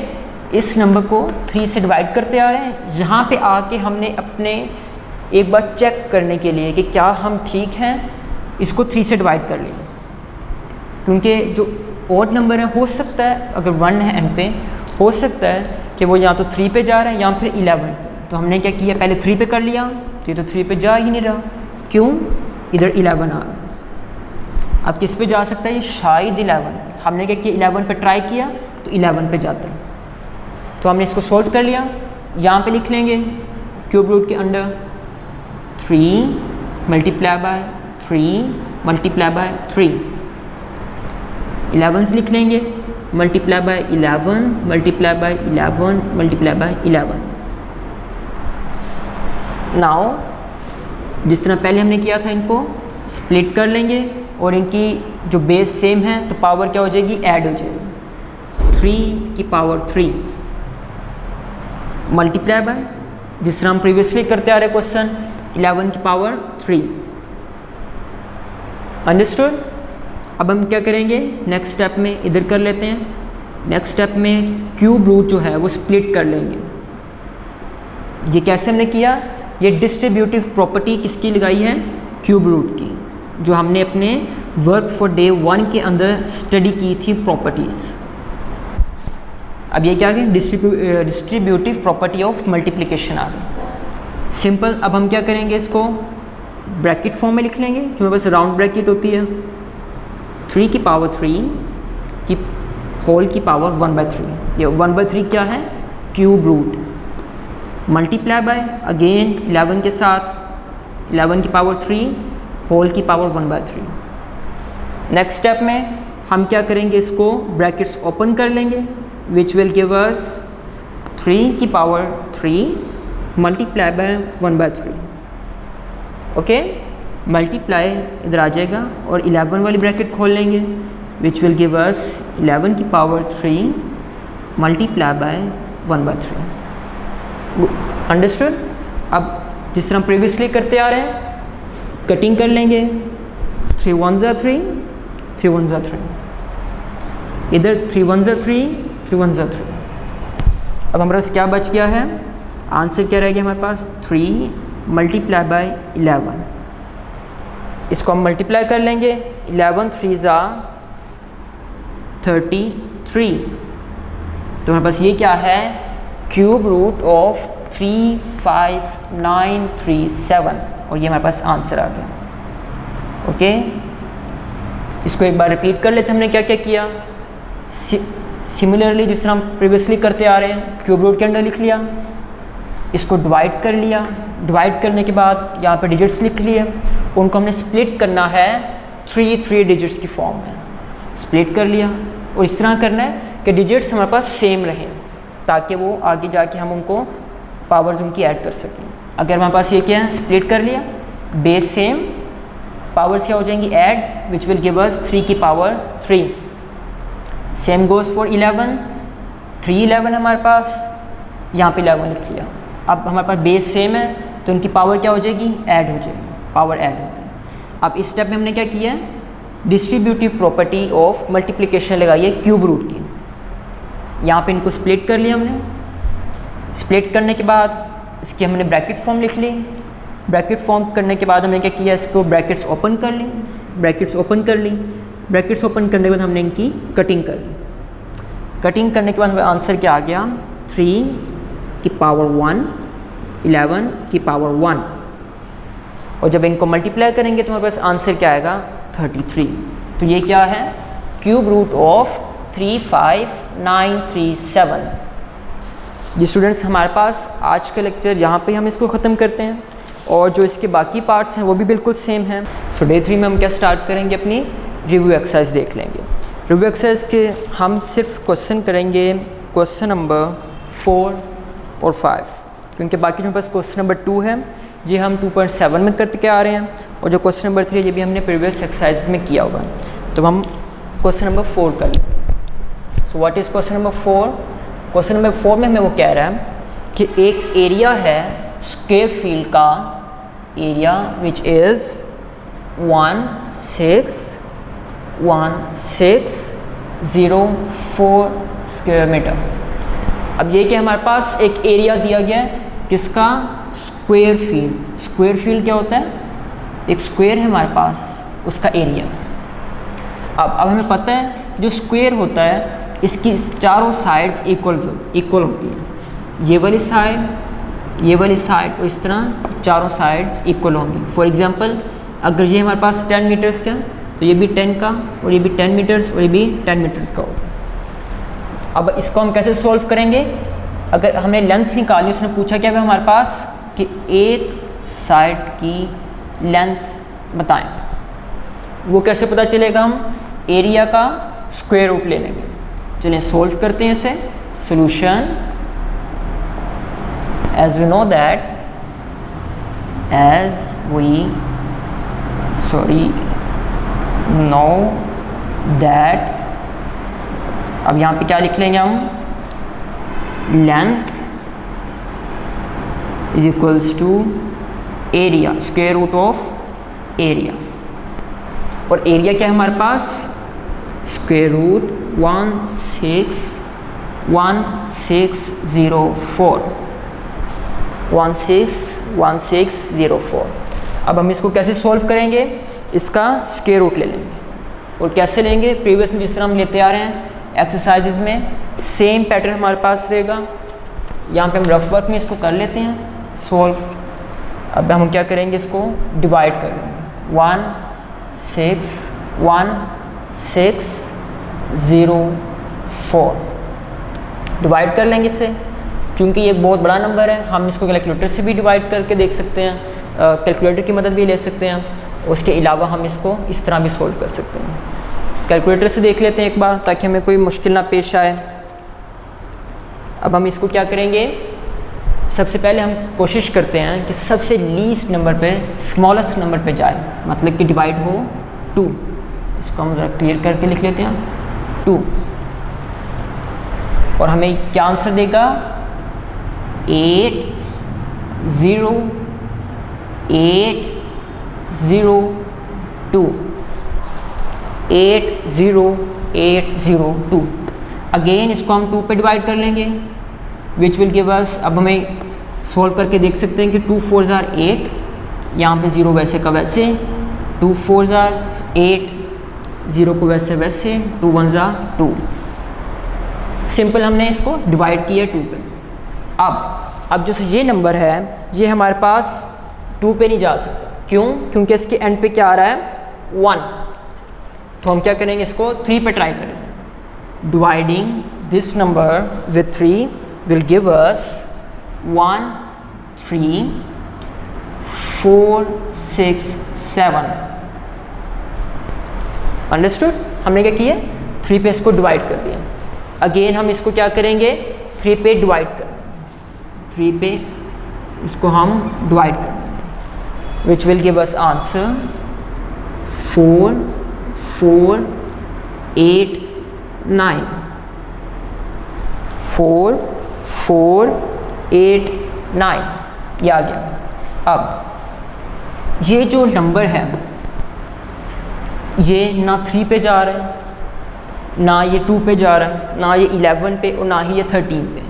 इस नंबर को 3 से डिवाइड करते आ रहे हैं। यहाँ पे आके हमने अपने एक बार चेक करने के लिए कि क्या हम ठीक हैं, इसको 3 से डिवाइड कर लेंगे, क्योंकि जो ओड नंबर है, हो सकता है अगर 1 है एंड पे, हो सकता है कि वो या तो 3 पे जा रहा है या फिर 11 पे। तो हमने क्या किया, पहले 3 पे कर लिया, तो ये तो 3 पे जा ही नहीं रहा, क्यों, इधर 11 आ रहा है। अब किस पे जा सकता है, ये शायद 11 पे। हमने क्या किया, 11 पे ट्राई किया तो 11 पे जाता है। तो हमने इसको सोल्व कर लिया। यहाँ पे लिख लेंगे क्यूब रूट के under 3 multiply by 3 multiply by 3, 11 लिख लेंगे, multiply by 11 multiply by 11 multiply by 11। Now जिस तरह पहले हमने किया था, इनको स्प्लिट कर लेंगे और इनकी जो बेस सेम है तो पावर क्या हो जाएगी, ऐड हो जाएगी। 3 की पावर 3 मल्टीप्लाई बाय, जिस तरह हम प्रीवियसली करते आ रहे क्वेश्चन, 11 की पावर 3। अंडरस्टूड। अब हम क्या करेंगे, नेक्स्ट स्टेप में इधर कर लेते हैं। नेक्स्ट स्टेप में क्यूब रूट जो है वो स्प्लिट कर लेंगे। ये कैसे हमने किया, ये डिस्ट्रीब्यूटिव प्रॉपर्टी किसकी लगाई है, क्यूब रूट की, जो हमने अपने वर्क फॉर डे 1 के अंदर स्टडी की थी प्रॉपर्टीज़। अब ये क्या गई, डिस्ट्रीब्यूटिव प्रॉपर्टी ऑफ मल्टीप्लिकेशन आ गई। सिंपल। अब हम क्या करेंगे, इसको ब्रैकेट फॉर्म में लिख लेंगे, जो मेरे पास राउंड ब्रैकेट होती है। 3 की पावर 3 की होल की पावर 1/3। ये 1/3 क्या है, cube root, multiply by again 11 के साथ, 11 की पावर 3 होल की पावर 1/3। नेक्स्ट स्टेप में हम क्या करेंगे, इसको ब्रैकेट्स ओपन कर लेंगे, विच विल गिव अस 3 की power 3 multiply bye 1/3। Okay, multiply इधर आ जाएगा और 11 वाली ब्रैकेट खोल लेंगे, विच विल गिव अस 11 की पावर 3 मल्टीप्लाई बाय 1/3। अंडरस्टूड। अब जिस तरह प्रीवियसली करते आ रहे हैं, कटिंग कर लेंगे, 3 1 ज़ा 3, 3 1 ज़ा 3, इधर 3 1 ज़ा 3, 3 1 ज़ा 3। अब हमारे पास क्या बच गया है, आंसर क्या रह गया हमारे पास, 3 मल्टीप्लाई बाय 11। इसको हम मल्टीप्लाई कर लेंगे, 11 3 ज़ा 33। तो हमारे पास ये क्या है, क्यूब रूट ऑफ 35937, और ये हमारे पास आंसर आ गया। ओके, इसको एक बार रिपीट कर लेते, हमने क्या क्या किया। सिमिलरली जिस तरह हम प्रीवियसली करते आ रहे हैं, क्यूब रूट के अंदर लिख लिया, इसको डिवाइड कर लिया, डिवाइड करने के बाद यहाँ पे डिजिट्स लिख लिए, उनको हमने स्प्लिट करना है 3 डिजिट्स की फॉर्म में, स्प्लिट कर लिया। और इस तरह करना है कि डिजिट्स हमारे पास सेम रहें, ताकि वो आगे जाके हम उनको पावर्स उनकी ऐड कर सकें। अगर हमारे पास ये क्या है, स्प्लिट कर लिया, बेस सेम, पावर्स क्या हो जाएंगी, ऐड, विच विल गिव अस 3 की पावर 3। सेम गोज़ फॉर 11, 3 11 हमारे पास, यहाँ पे 11 लिख लिया। अब हमारे पास बेस सेम है तो उनकी पावर क्या हो जाएगी, ऐड हो जाएगी, पावर ऐड होगी। अब इस स्टेप में हमने क्या किया है, डिस्ट्रीब्यूटिव प्रॉपर्टी ऑफ मल्टीप्लिकेशन लगाई है क्यूब रूट की। यहाँ पे इनको स्प्लिट कर लिया हमने, स्प्लिट करने के बाद इसकी हमने ब्रैकेट फॉर्म लिख ली, ब्रैकेट फॉर्म करने के बाद हमने क्या किया, इसको ब्रैकेट्स ओपन कर ली, ब्रैकेट्स ओपन कर ली, ब्रैकेट्स ओपन करने के बाद हमने इनकी कटिंग कर ली। कटिंग करने के बाद हमें आंसर क्या आ गया, 3 की पावर 1, 11 की पावर 1, और जब इनको मल्टीप्लाई करेंगे तो हमारे पास आंसर क्या आएगा, 33। तो ये क्या है, क्यूब रूट ऑफ 35937। जी स्टूडेंट्स, हमारे पास आज का लेक्चर यहाँ पे हम इसको ख़त्म करते हैं, और जो इसके बाकी पार्ट्स हैं वो भी बिल्कुल सेम हैं। सो डे 3 में हम क्या स्टार्ट करेंगे, अपनी रिव्यू एक्सरसाइज देख लेंगे। रिव्यू एक्सरसाइज के हम सिर्फ क्वेश्चन करेंगे, क्वेश्चन नंबर 4 और 5, क्योंकि बाकी जो पास क्वेश्चन नंबर 2 है ये हम 2.7 में करते आ रहे हैं, और जो क्वेश्चन नंबर 3 ये भी हमने प्रीवियस एक्सरसाइज में किया होगा। तो हम क्वेश्चन नंबर 4 कर लेंगे। So what is question number 4? Question number 4 में हमें वो कह रहा है कि एक एरिया है स्क्वायर फील्ड का, area which is 161604 square metre. अब ये कि हमारे पास एक एरिया दिया गया है किसका, स्क्वायर फील्ड। स्क्वायर फील्ड क्या होता है, एक स्क्वायर है हमारे पास, उसका एरिया। अब हमें पता है जो स्क्वायर होता है इसकी चारों साइड्स इक्वल होती हैं, ये वाली साइड, ये वाली साइड, और इस तरह चारों साइड्स इक्वल होंगी। फॉर एग्जांपल अगर ये हमारे पास 10 मीटर्स का तो ये भी 10 का, और ये भी 10 मीटर्स, और ये भी 10 मीटर्स का होगा। अब इसको हम कैसे सॉल्व करेंगे, अगर हमें लेंथ निकालनी, उसने पूछा क्या है हमारे पास कि एक साइड की लेंथ बताएं, वो कैसे पता चलेगा, हम एरिया का स्क्वायर रूट ले लेंगे। चलिए सॉल्व करते हैं इसे। Solution, as we know that अब यहाँ पे क्या लिख लेंगे हम, length is equals to area, square root of area. और एरिया क्या है हमारे पास, स्क्वायर रूट 161604। अब हम इसको कैसे सॉल्व करेंगे, इसका स्क्वायर रूट ले लेंगे। और कैसे लेंगे, प्रीवियस जिस तरह हम लेते आ रहे हैं एक्सरसाइजेज में, सेम पैटर्न हमारे पास रहेगा। यहाँ पे हम रफ वर्क में इसको कर लेते हैं सॉल्व। अब हम क्या करेंगे, इसको डिवाइड कर लेंगे, 161604 डिवाइड कर लेंगे इसे। चूँकि ये बहुत बड़ा नंबर है, हम इसको कैलकुलेटर से भी डिवाइड करके देख सकते हैं, कैलकुलेटर की मदद भी ले सकते हैं। उसके अलावा हम इसको इस तरह भी सोल्व कर सकते हैं। कैलकुलेटर से देख लेते हैं एक बार, ताकि हमें कोई मुश्किल ना पेश आए। अब हम इसको क्या करेंगे, सबसे पहले हम कोशिश करते हैं कि सबसे लीस्ट नंबर पे, स्मॉलेस्ट नंबर पे जाए, मतलब कि डिवाइड हो 2। इसको हम ज़रा क्लियर करके लिख लेते हैं 2, और हमें क्या आंसर देगा, 8 0 8 0 2 8 0 8 0 2। अगेन इसको हम 2 पे डिवाइड कर लेंगे, विच विल गिव अस, अब हमें सॉल्व करके देख सकते हैं कि 2 4 ज़ार 8, यहाँ पे 0 वैसे का वैसे, 2 4 ज़ार 8, 0 को वैसे वैसे, 2 1 ज़ार 2। सिंपल हमने इसको डिवाइड किया 2 पे। अब जो ये नंबर है ये हमारे पास 2 पे नहीं जा सकता, क्यों? क्योंकि इसके एंड पे क्या आ रहा है 1, तो हम क्या करेंगे, इसको 3 पे ट्राई करेंगे। Dividing this number with 3 will give us 1 3 4 6 7। Understood? हमने क्या किया, 3 पे इसको डिवाइड कर दिया। अगेन हम इसको क्या करेंगे, 3 पे डिवाइड कर देंगे, 3 पे इसको हम डिवाइड कर देंगे, विच विल गिव अस आंसर 4 4 8 9। 4 4 8 9 ये आ गया। अब ये जो नंबर है ये ना 3 पे जा रहा है, ना ये 2 पे जा रहा है, ना ये 11 पे और ना ही ये 13 पे।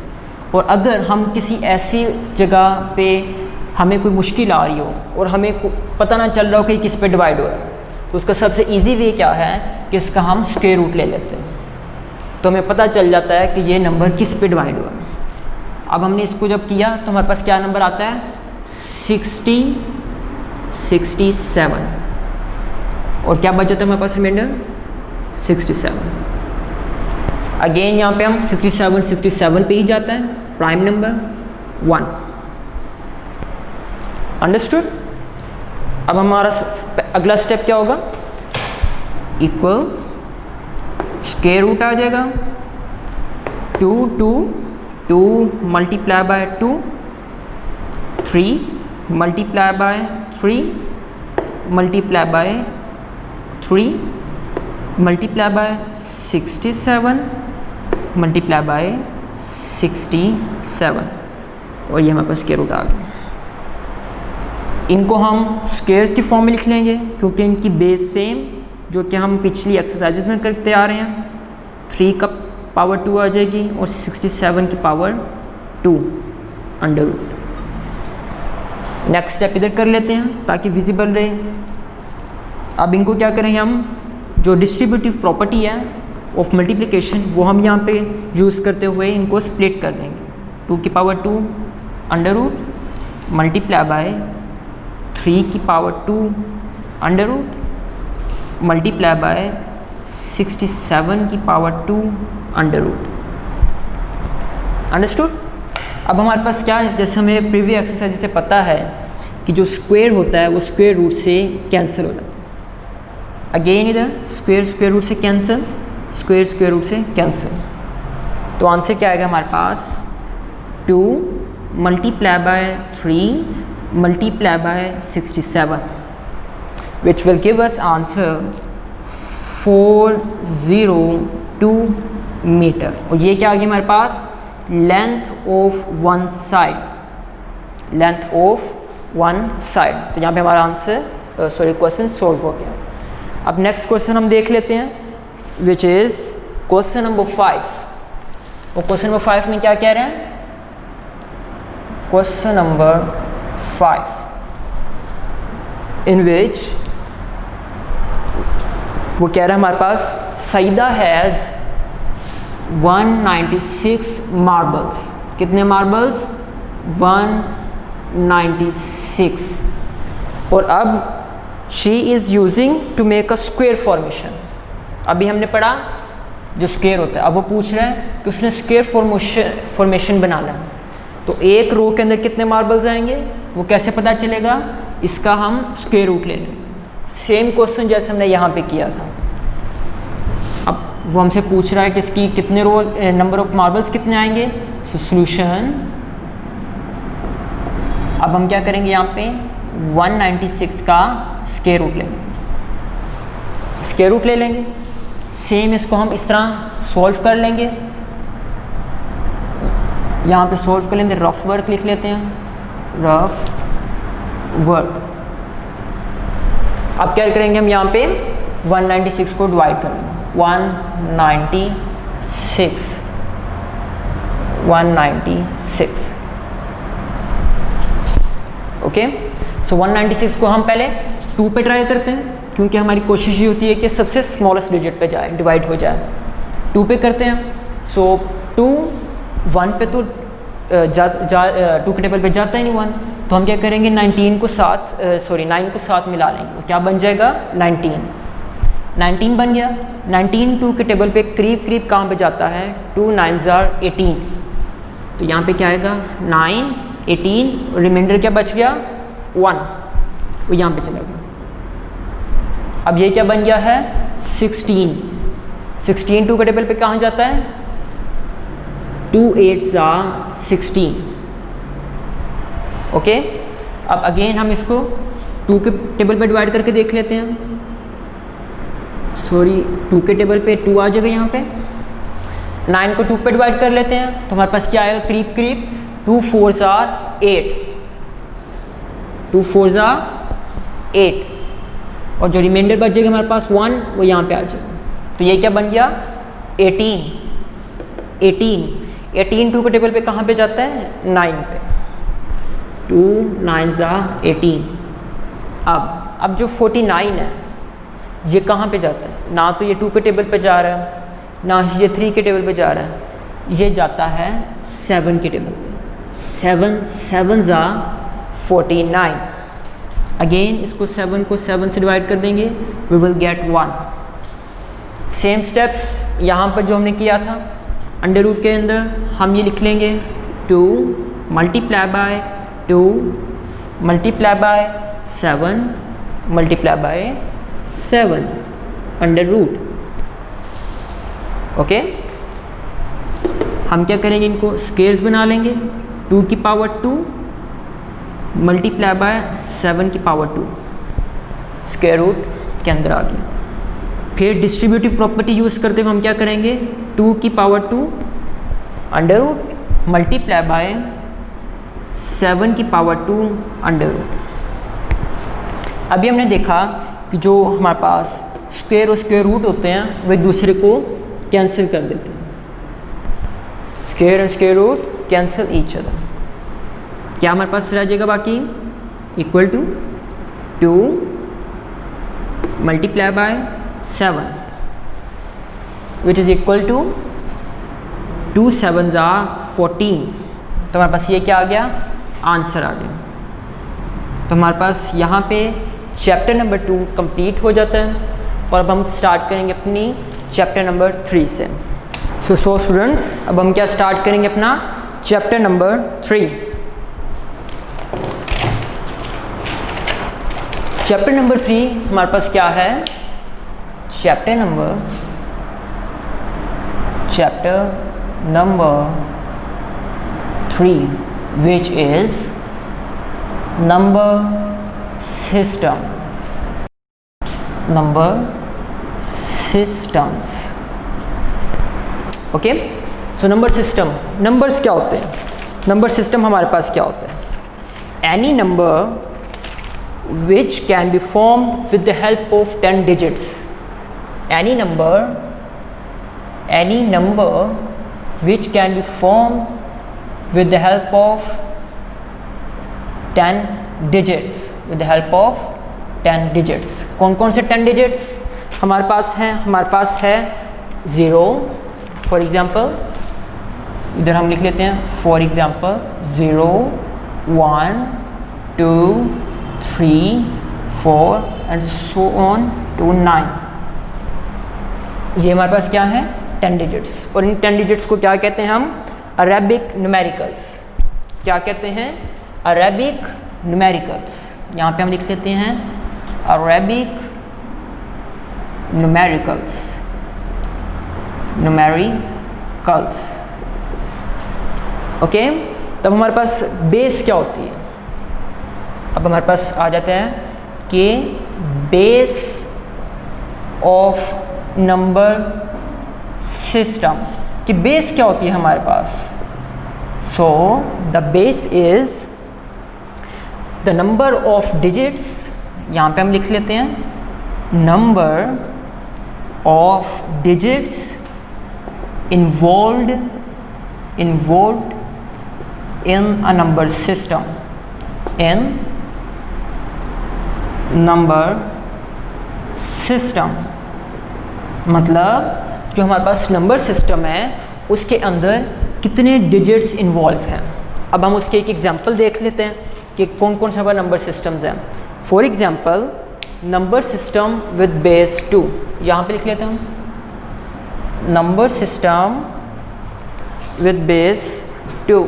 और अगर हम किसी ऐसी जगह पे हमें कोई मुश्किल आ रही हो और हमें पता ना चल रहा हो कि किस पे डिवाइड हो रहा है, तो उसका सबसे इजी वे क्या है कि इसका हम स्क्वायर रूट ले लेते हैं, तो हमें पता चल जाता है कि ये नंबर किस पे डिवाइड हुआ। अब हमने इसको जब किया तो हमारे पास क्या नंबर आता है 60 67, और क्या बच जाता है हमारे पास रिमाइंडर 67। अगेन यहाँ पे हम 67 67 पे ही जाता है, प्राइम नंबर 1। अंडरस्टूड? अब हमारा अगला स्टेप क्या होगा, इक्वल स्क्वायर रूट आ जाएगा 2 2 2 multiply by 2, 3 multiply by 3 multiply by 3 multiply by 67 multiply by 67, और ये हमारे पास स्क्वायर रूट आ गया। इनको हम स्क्वायर्स की फॉर्म में लिख लेंगे क्योंकि इनकी बेस सेम जो कि हम पिछली एक्सरसाइजेज में करते आ रहे हैं। 3 का पावर 2 आ जाएगी और 67 की power 2 under root. Next step इधर कर लेते हैं ताकि विजिबल रहे। अब इनको क्या करेंगे, हम जो डिस्ट्रीब्यूटिव प्रॉपर्टी है ऑफ मल्टीप्लिकेशन वो हम यहाँ पे यूज़ करते हुए इनको स्प्लिट कर देंगे। 2 की power 2 under root multiply by 3 की power 2 under root multiply by 67 की पावर 2 अंडर रूट। अंडरस्टूड? अब हमारे पास क्या है, जैसे हमें प्रीवियस एक्सरसाइज से पता है कि जो स्क्वायर होता है वो स्क्वायर रूट से कैंसिल हो जाता है। अगेन इधर स्क्वायर स्क्वायर रूट से कैंसिल, स्क्वायर स्क्वायर रूट से कैंसिल, तो आंसर क्या आएगा हमारे पास 2 multiply by 3 multiply by 67, which will give us answer 402 metre. और ये क्या आ गया हमारे पास, length of one side, length of one side. तो यहाँ पे हमारा आंसर क्वेश्चन सॉल्व हो गया। अब नेक्स्ट क्वेश्चन हम देख लेते हैं, विच इज़ क्वेश्चन नंबर 5। और क्वेश्चन नंबर 5 में क्या कह रहे हैं, क्वेश्चन नंबर 5 इन विच वो कह रहा है हमारे पास सईदा हैज़ 196 मार्बल्स। कितने मार्बल्स, 196। और अब she is using to make a square formation. अभी हमने पढ़ा जो स्क्वायर होता है, अब वो पूछ रहे हैं कि उसने स्क्वायर फॉर्मेशन बनाना है, तो एक रो के अंदर कितने मार्बल्स आएंगे वो कैसे पता चलेगा, इसका हम स्क्वायर रूट ले लें। सेम क्वेश्चन जैसे हमने यहाँ पे किया था। अब वो हमसे पूछ रहा है कि इसकी कितने रो, नंबर ऑफ मार्बल्स कितने आएंगे। सो सॉल्यूशन, अब हम क्या करेंगे, यहाँ पे 196 का स्क्वायर रूट लेंगे, स्क्वायर रूट ले लेंगे। सेम इसको हम इस तरह सॉल्व कर लेंगे। यहाँ पे सॉल्व कर लेंगे, रफ वर्क लिख लेते हैं। Rough work. अब क्या करेंगे हम यहाँ पे 196 को डिवाइड कर लेंगे। 196 ओके। सो 196 को हम पहले 2 पे ट्राई करते हैं, क्योंकि हमारी कोशिश ये होती है कि सबसे स्मॉलेस्ट डिजिट पे जाए, डिवाइड हो जाए। 2 पे करते हैं। सो 2 1 पे तो 2 के टेबल पे जाता ही नहीं 1, तो हम क्या करेंगे 9 को साथ मिला लेंगे, तो क्या बन जाएगा 19 बन गया। 19 2 के टेबल पे करीब करीब कहाँ पे जाता है, 2 9s are 18, तो यहाँ पे क्या आएगा 9 18, रिमाइंडर क्या बच गया 1, वो यहाँ पे चला गया। अब ये क्या बन गया है 16 2 के टेबल पे कहाँ जाता है, 2 8s are 16 ओके। अब अगेन हम इसको 2 के टेबल पे डिवाइड करके देख लेते हैं। 2 के टेबल पे 2 आ जाएगा यहाँ पे। 9 को 2 पे डिवाइड कर लेते हैं, तो हमारे पास क्या आएगा करीब करीब 2 4s are 8, 2 4s are 8, और जो रिमाइंडर बच जाएगा हमारे पास 1, वो यहाँ पे आ जाएगा। तो ये क्या बन गया 18 2 के टेबल पे कहाँ पे जाता है 9 पे, 2 9s are 18। अब जो 49 है ये कहाँ पे जाता है, ना तो ये 2 के टेबल पे जा रहा है, ना ये 3 के टेबल पे जा रहा है, ये जाता है 7 के टेबल पे। 7s are 49। अगेन इसको 7 को 7 से डिवाइड कर देंगे, we will get 1। Same steps यहाँ पर जो हमने किया था अंडर रूट के अंदर, हम ये लिख लेंगे 2 multiply by 2 multiply by 7 multiply by 7 under root okay. हम क्या करेंगे, इनको स्क्वेयर्स बना लेंगे। 2 की पावर 2 मल्टीप्लाई बाय 7 की पावर 2 स्क्वायर रूट के अंदर आ गया। फिर डिस्ट्रीब्यूटिव प्रॉपर्टी यूज़ करते हुए हम क्या करेंगे, 2 की power 2 under root multiply by 7 की पावर 2 अंडर रूट। अभी हमने देखा कि जो हमारे पास स्क्वायर और स्क्वायर रूट होते हैं वे दूसरे को कैंसिल कर देते हैं। स्क्वायर और square root cancel each other. क्या हमारे पास रह जाएगा बाकी, equal to 2 multiply by 7 which is equal to 2 7s are 14। तो हमारे पास ये क्या आ गया, आंसर आ गया। तो हमारे पास यहाँ पे चैप्टर नंबर 2 कंप्लीट हो जाता है, और अब हम स्टार्ट करेंगे अपनी चैप्टर नंबर 3 से। सो स्टूडेंट्स, अब हम क्या स्टार्ट करेंगे अपना चैप्टर नंबर 3। चैप्टर नंबर 3 हमारे पास क्या है, chapter number 3 which is number systems okay. So number system, numbers क्या होते हैं, नंबर सिस्टम हमारे पास क्या होता है, any number which can be formed with the help of 10 digits, any number which can be formed with the help of 10 digits, with the help of 10 digits। कौन कौन से 10 digits हमारे पास हैं, हमारे पास है 0 फॉर एग्जांपल, इधर हम लिख लेते हैं for example 0 1 2 3 4 and so on to 9। ये हमारे पास क्या है 10 डिजिट्स, और इन 10 डिजिट्स को क्या कहते हैं हम, अरेबिक न्यूमेरिकल्स। क्या कहते हैं, अरेबिक न्यूमेरिकल्स। यहाँ पे हम लिख लेते हैं अरेबिक न्यूमेरिकल्स ओके। तब हमारे पास बेस क्या होती है, अब हमारे पास आ जाता है कि बेस ऑफ नंबर सिस्टम, कि बेस क्या होती है हमारे पास। So the base is the number of digits, यहाँ पे हम लिख लेते हैं number of digits involved in a number system, in number system, मतलब जो हमारे पास नंबर सिस्टम है उसके अंदर कितने डिजिट्स इन्वॉल्व हैं। अब हम उसके एक एग्जांपल देख लेते हैं कि कौन कौन सा नंबर सिस्टम्स हैं। For example number system with base 2, यहाँ पे लिख लेते हैं हम number system with base 2,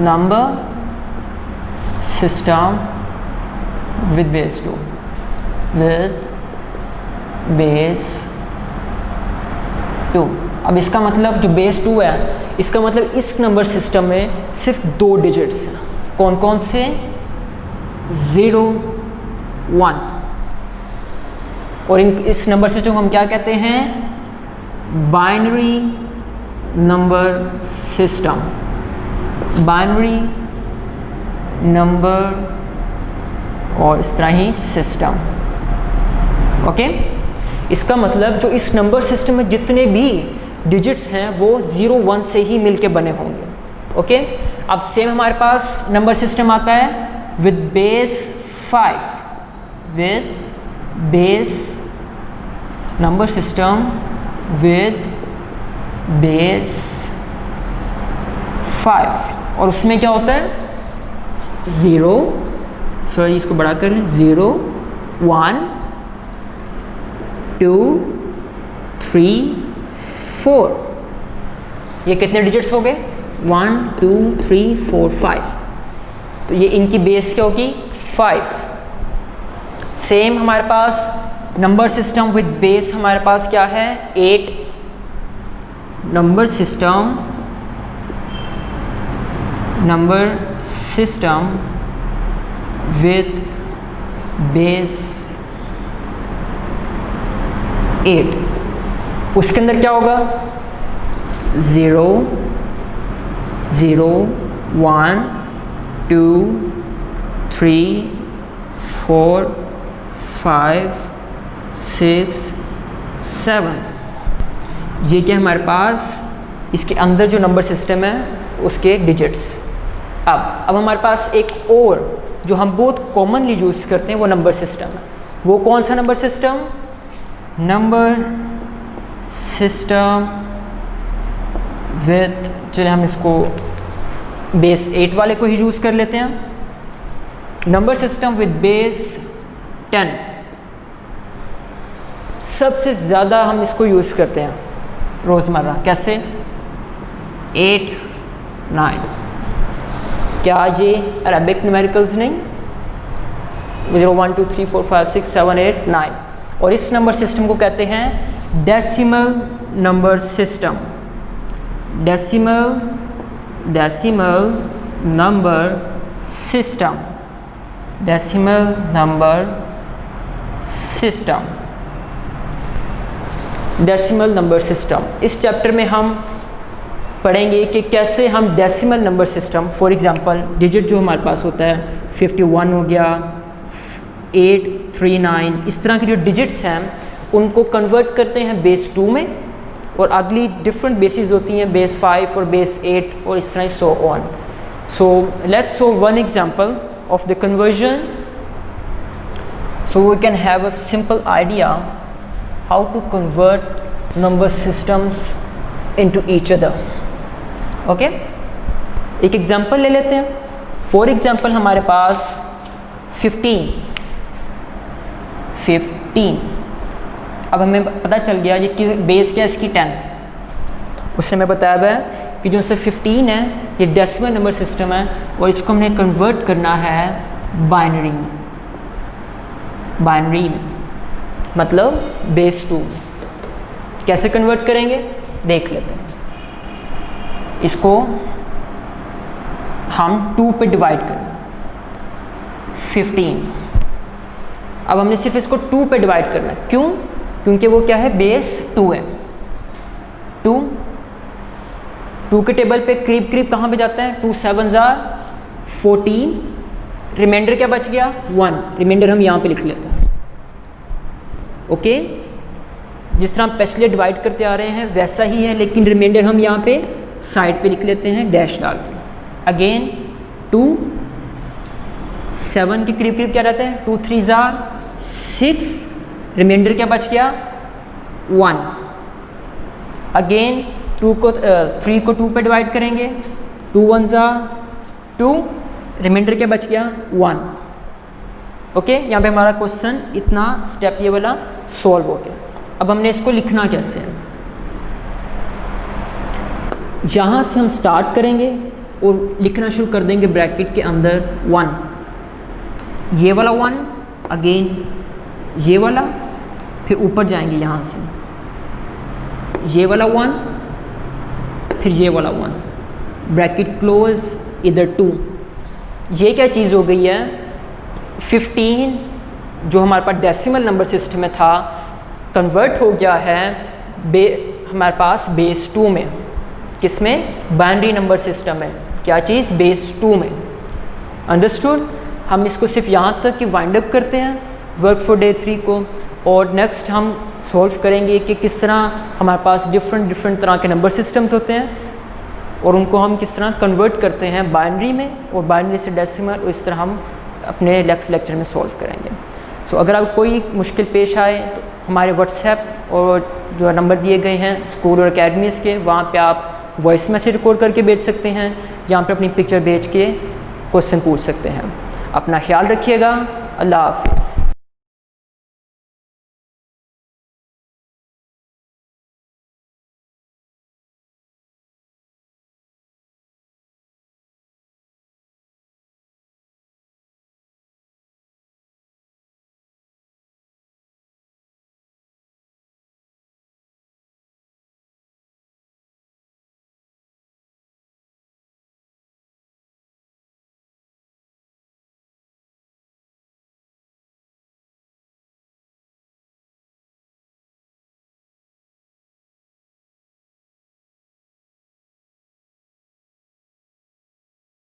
number system with base 2, with base 2। अब इसका मतलब जो बेस 2 है, इसका मतलब इस नंबर सिस्टम में सिर्फ 2 डिजिट्स हैं। कौन कौन से? 0, 1। और इस नंबर सिस्टम को हम क्या कहते हैं? Binary number system, binary number और इस तरह ही सिस्टम। ओके, इसका मतलब जो इस नंबर सिस्टम में जितने भी डिजिट्स हैं वो 0, 1 से ही मिलके बने होंगे। ओके, अब सेम हमारे पास नंबर सिस्टम आता है with base 5, with base number system with base 5, और उसमें क्या होता है? 0, सॉरी इसको बड़ा कर लें, 0, 1, 2, 3, 4। ये कितने डिजिट्स हो गए? 1, 2, 3, 4, 5। तो ये इनकी बेस क्या होगी? 5। सेम हमारे पास नंबर सिस्टम विद बेस हमारे पास क्या है? 8। नंबर सिस्टम with base 8, उसके अंदर क्या होगा? 0, 0, 1, 2, 3, 4, 5, 6, 7। ये क्या हमारे पास इसके अंदर जो नंबर सिस्टम है उसके डिजिट्स। अब हमारे पास एक और जो हम बहुत कॉमनली यूज़ करते हैं वो नंबर सिस्टम है। वो कौन सा number system? Number system with, चलिए हम इसको बेस 8 वाले को ही यूज़ कर लेते हैं। नंबर सिस्टम विद बेस 10, सबसे ज़्यादा हम इसको यूज़ करते हैं रोज़मर्रा। कैसे? 8, 9। क्या ये अरेबिक न्यूमेरिकल्स नहीं? 0, 1, 2, 3, 4, 5, 6, 7, 8, 9। और इस नंबर सिस्टम को कहते हैं decimal number system, decimal number system, decimal number system, decimal number system. इस चैप्टर में हम पढ़ेंगे कि कैसे हम decimal number system, for example digit जो हमारे पास होता है 51 हो गया, 8, 3, 9, इस तरह के जो डिजिट्स हैं उनको कन्वर्ट करते हैं बेस 2 में, और अगली डिफरेंट बेसिस होती हैं बेस 5 और बेस 8 और इस तरह so on. So let's show one example of the conversion, so we can have a simple idea how to convert number systems into each other. Okay, एक एग्जांपल ले लेते हैं। फॉर एग्जांपल हमारे पास 15। अब हमें पता चल गया ये कि बेस क्या है इसकी 10। उससे हमें बताया हुआ है कि जो से 15 है ये डेसिमल नंबर सिस्टम है और इसको हमने कन्वर्ट करना है बाइनरी में, बाइनरी में मतलब बेस 2। कैसे कन्वर्ट करेंगे देख लेते हैं। इसको हम 2 पे डिवाइड करें 15। अब हमने सिर्फ इसको 2 पे डिवाइड करना है। क्यों? क्योंकि वो क्या है, बेस 2 है। 2 के टेबल पे करीब करीब कहाँ पे जाता है? 2 7 जार 14, रिमाइंडर क्या बच गया 1, रिमाइंडर हम यहाँ पे लिख लेते हैं। ओके, जिस तरह हम पिछले डिवाइड करते आ रहे हैं वैसा ही है, लेकिन रिमाइंडर हम यहाँ पे साइड पे लिख लेते हैं डैश डाल के। अगेन 2, 7 के करीब करीब क्या रहते हैं, 2 3 जार 6, रिमाइंडर क्या बच गया 1। अगेन 3 को 2 पे डिवाइड करेंगे, 2 1 जार 2, रिमाइंडर क्या बच गया 1। ओके, यहाँ पे हमारा क्वेश्चन इतना स्टेप ये वाला सॉल्व हो गया। अब हमने इसको लिखना कैसे है, यहाँ से हम स्टार्ट करेंगे और लिखना शुरू कर देंगे ब्रैकेट के अंदर 1, ये वाला 1, अगेन ये वाला, फिर ऊपर जाएंगे यहाँ से ये वाला 1, फिर ये वाला 1, ब्रैकेट क्लोज, इधर 2। ये क्या चीज़ हो गई है, 15 जो हमारे पास डेसिमल नंबर सिस्टम में था कन्वर्ट हो गया है हमारे पास बेस 2 में। किस में, बाइनरी नंबर सिस्टम में। क्या चीज़, बेस 2 में। अंडरस्टूड। हम इसको सिर्फ यहाँ तक कि वाइंड अप करते हैं वर्क फॉर डे 3 को, और नेक्स्ट हम सॉल्व करेंगे कि किस तरह हमारे पास डिफरेंट तरह के नंबर सिस्टम्स होते हैं और उनको हम किस तरह कन्वर्ट करते हैं बाइनरी में, और बाइनरी से डेसिमल, और इस तरह हम अपने नेक्स्ट लेक्चर में सॉल्व करेंगे। सो अगर आप कोई मुश्किल पेश आए तो हमारे व्हाट्सएप और जो नंबर दिए गए हैं स्कूल और अकेडमीज़ के, वहाँ पे आप वॉइस मैसेज रिकॉर्ड करके भेज सकते हैं, यहाँ पे अपनी पिक्चर भेज के क्वेश्चन पूछ सकते हैं। अपना ख्याल रखिएगा। अल्लाह हाफ़िज़।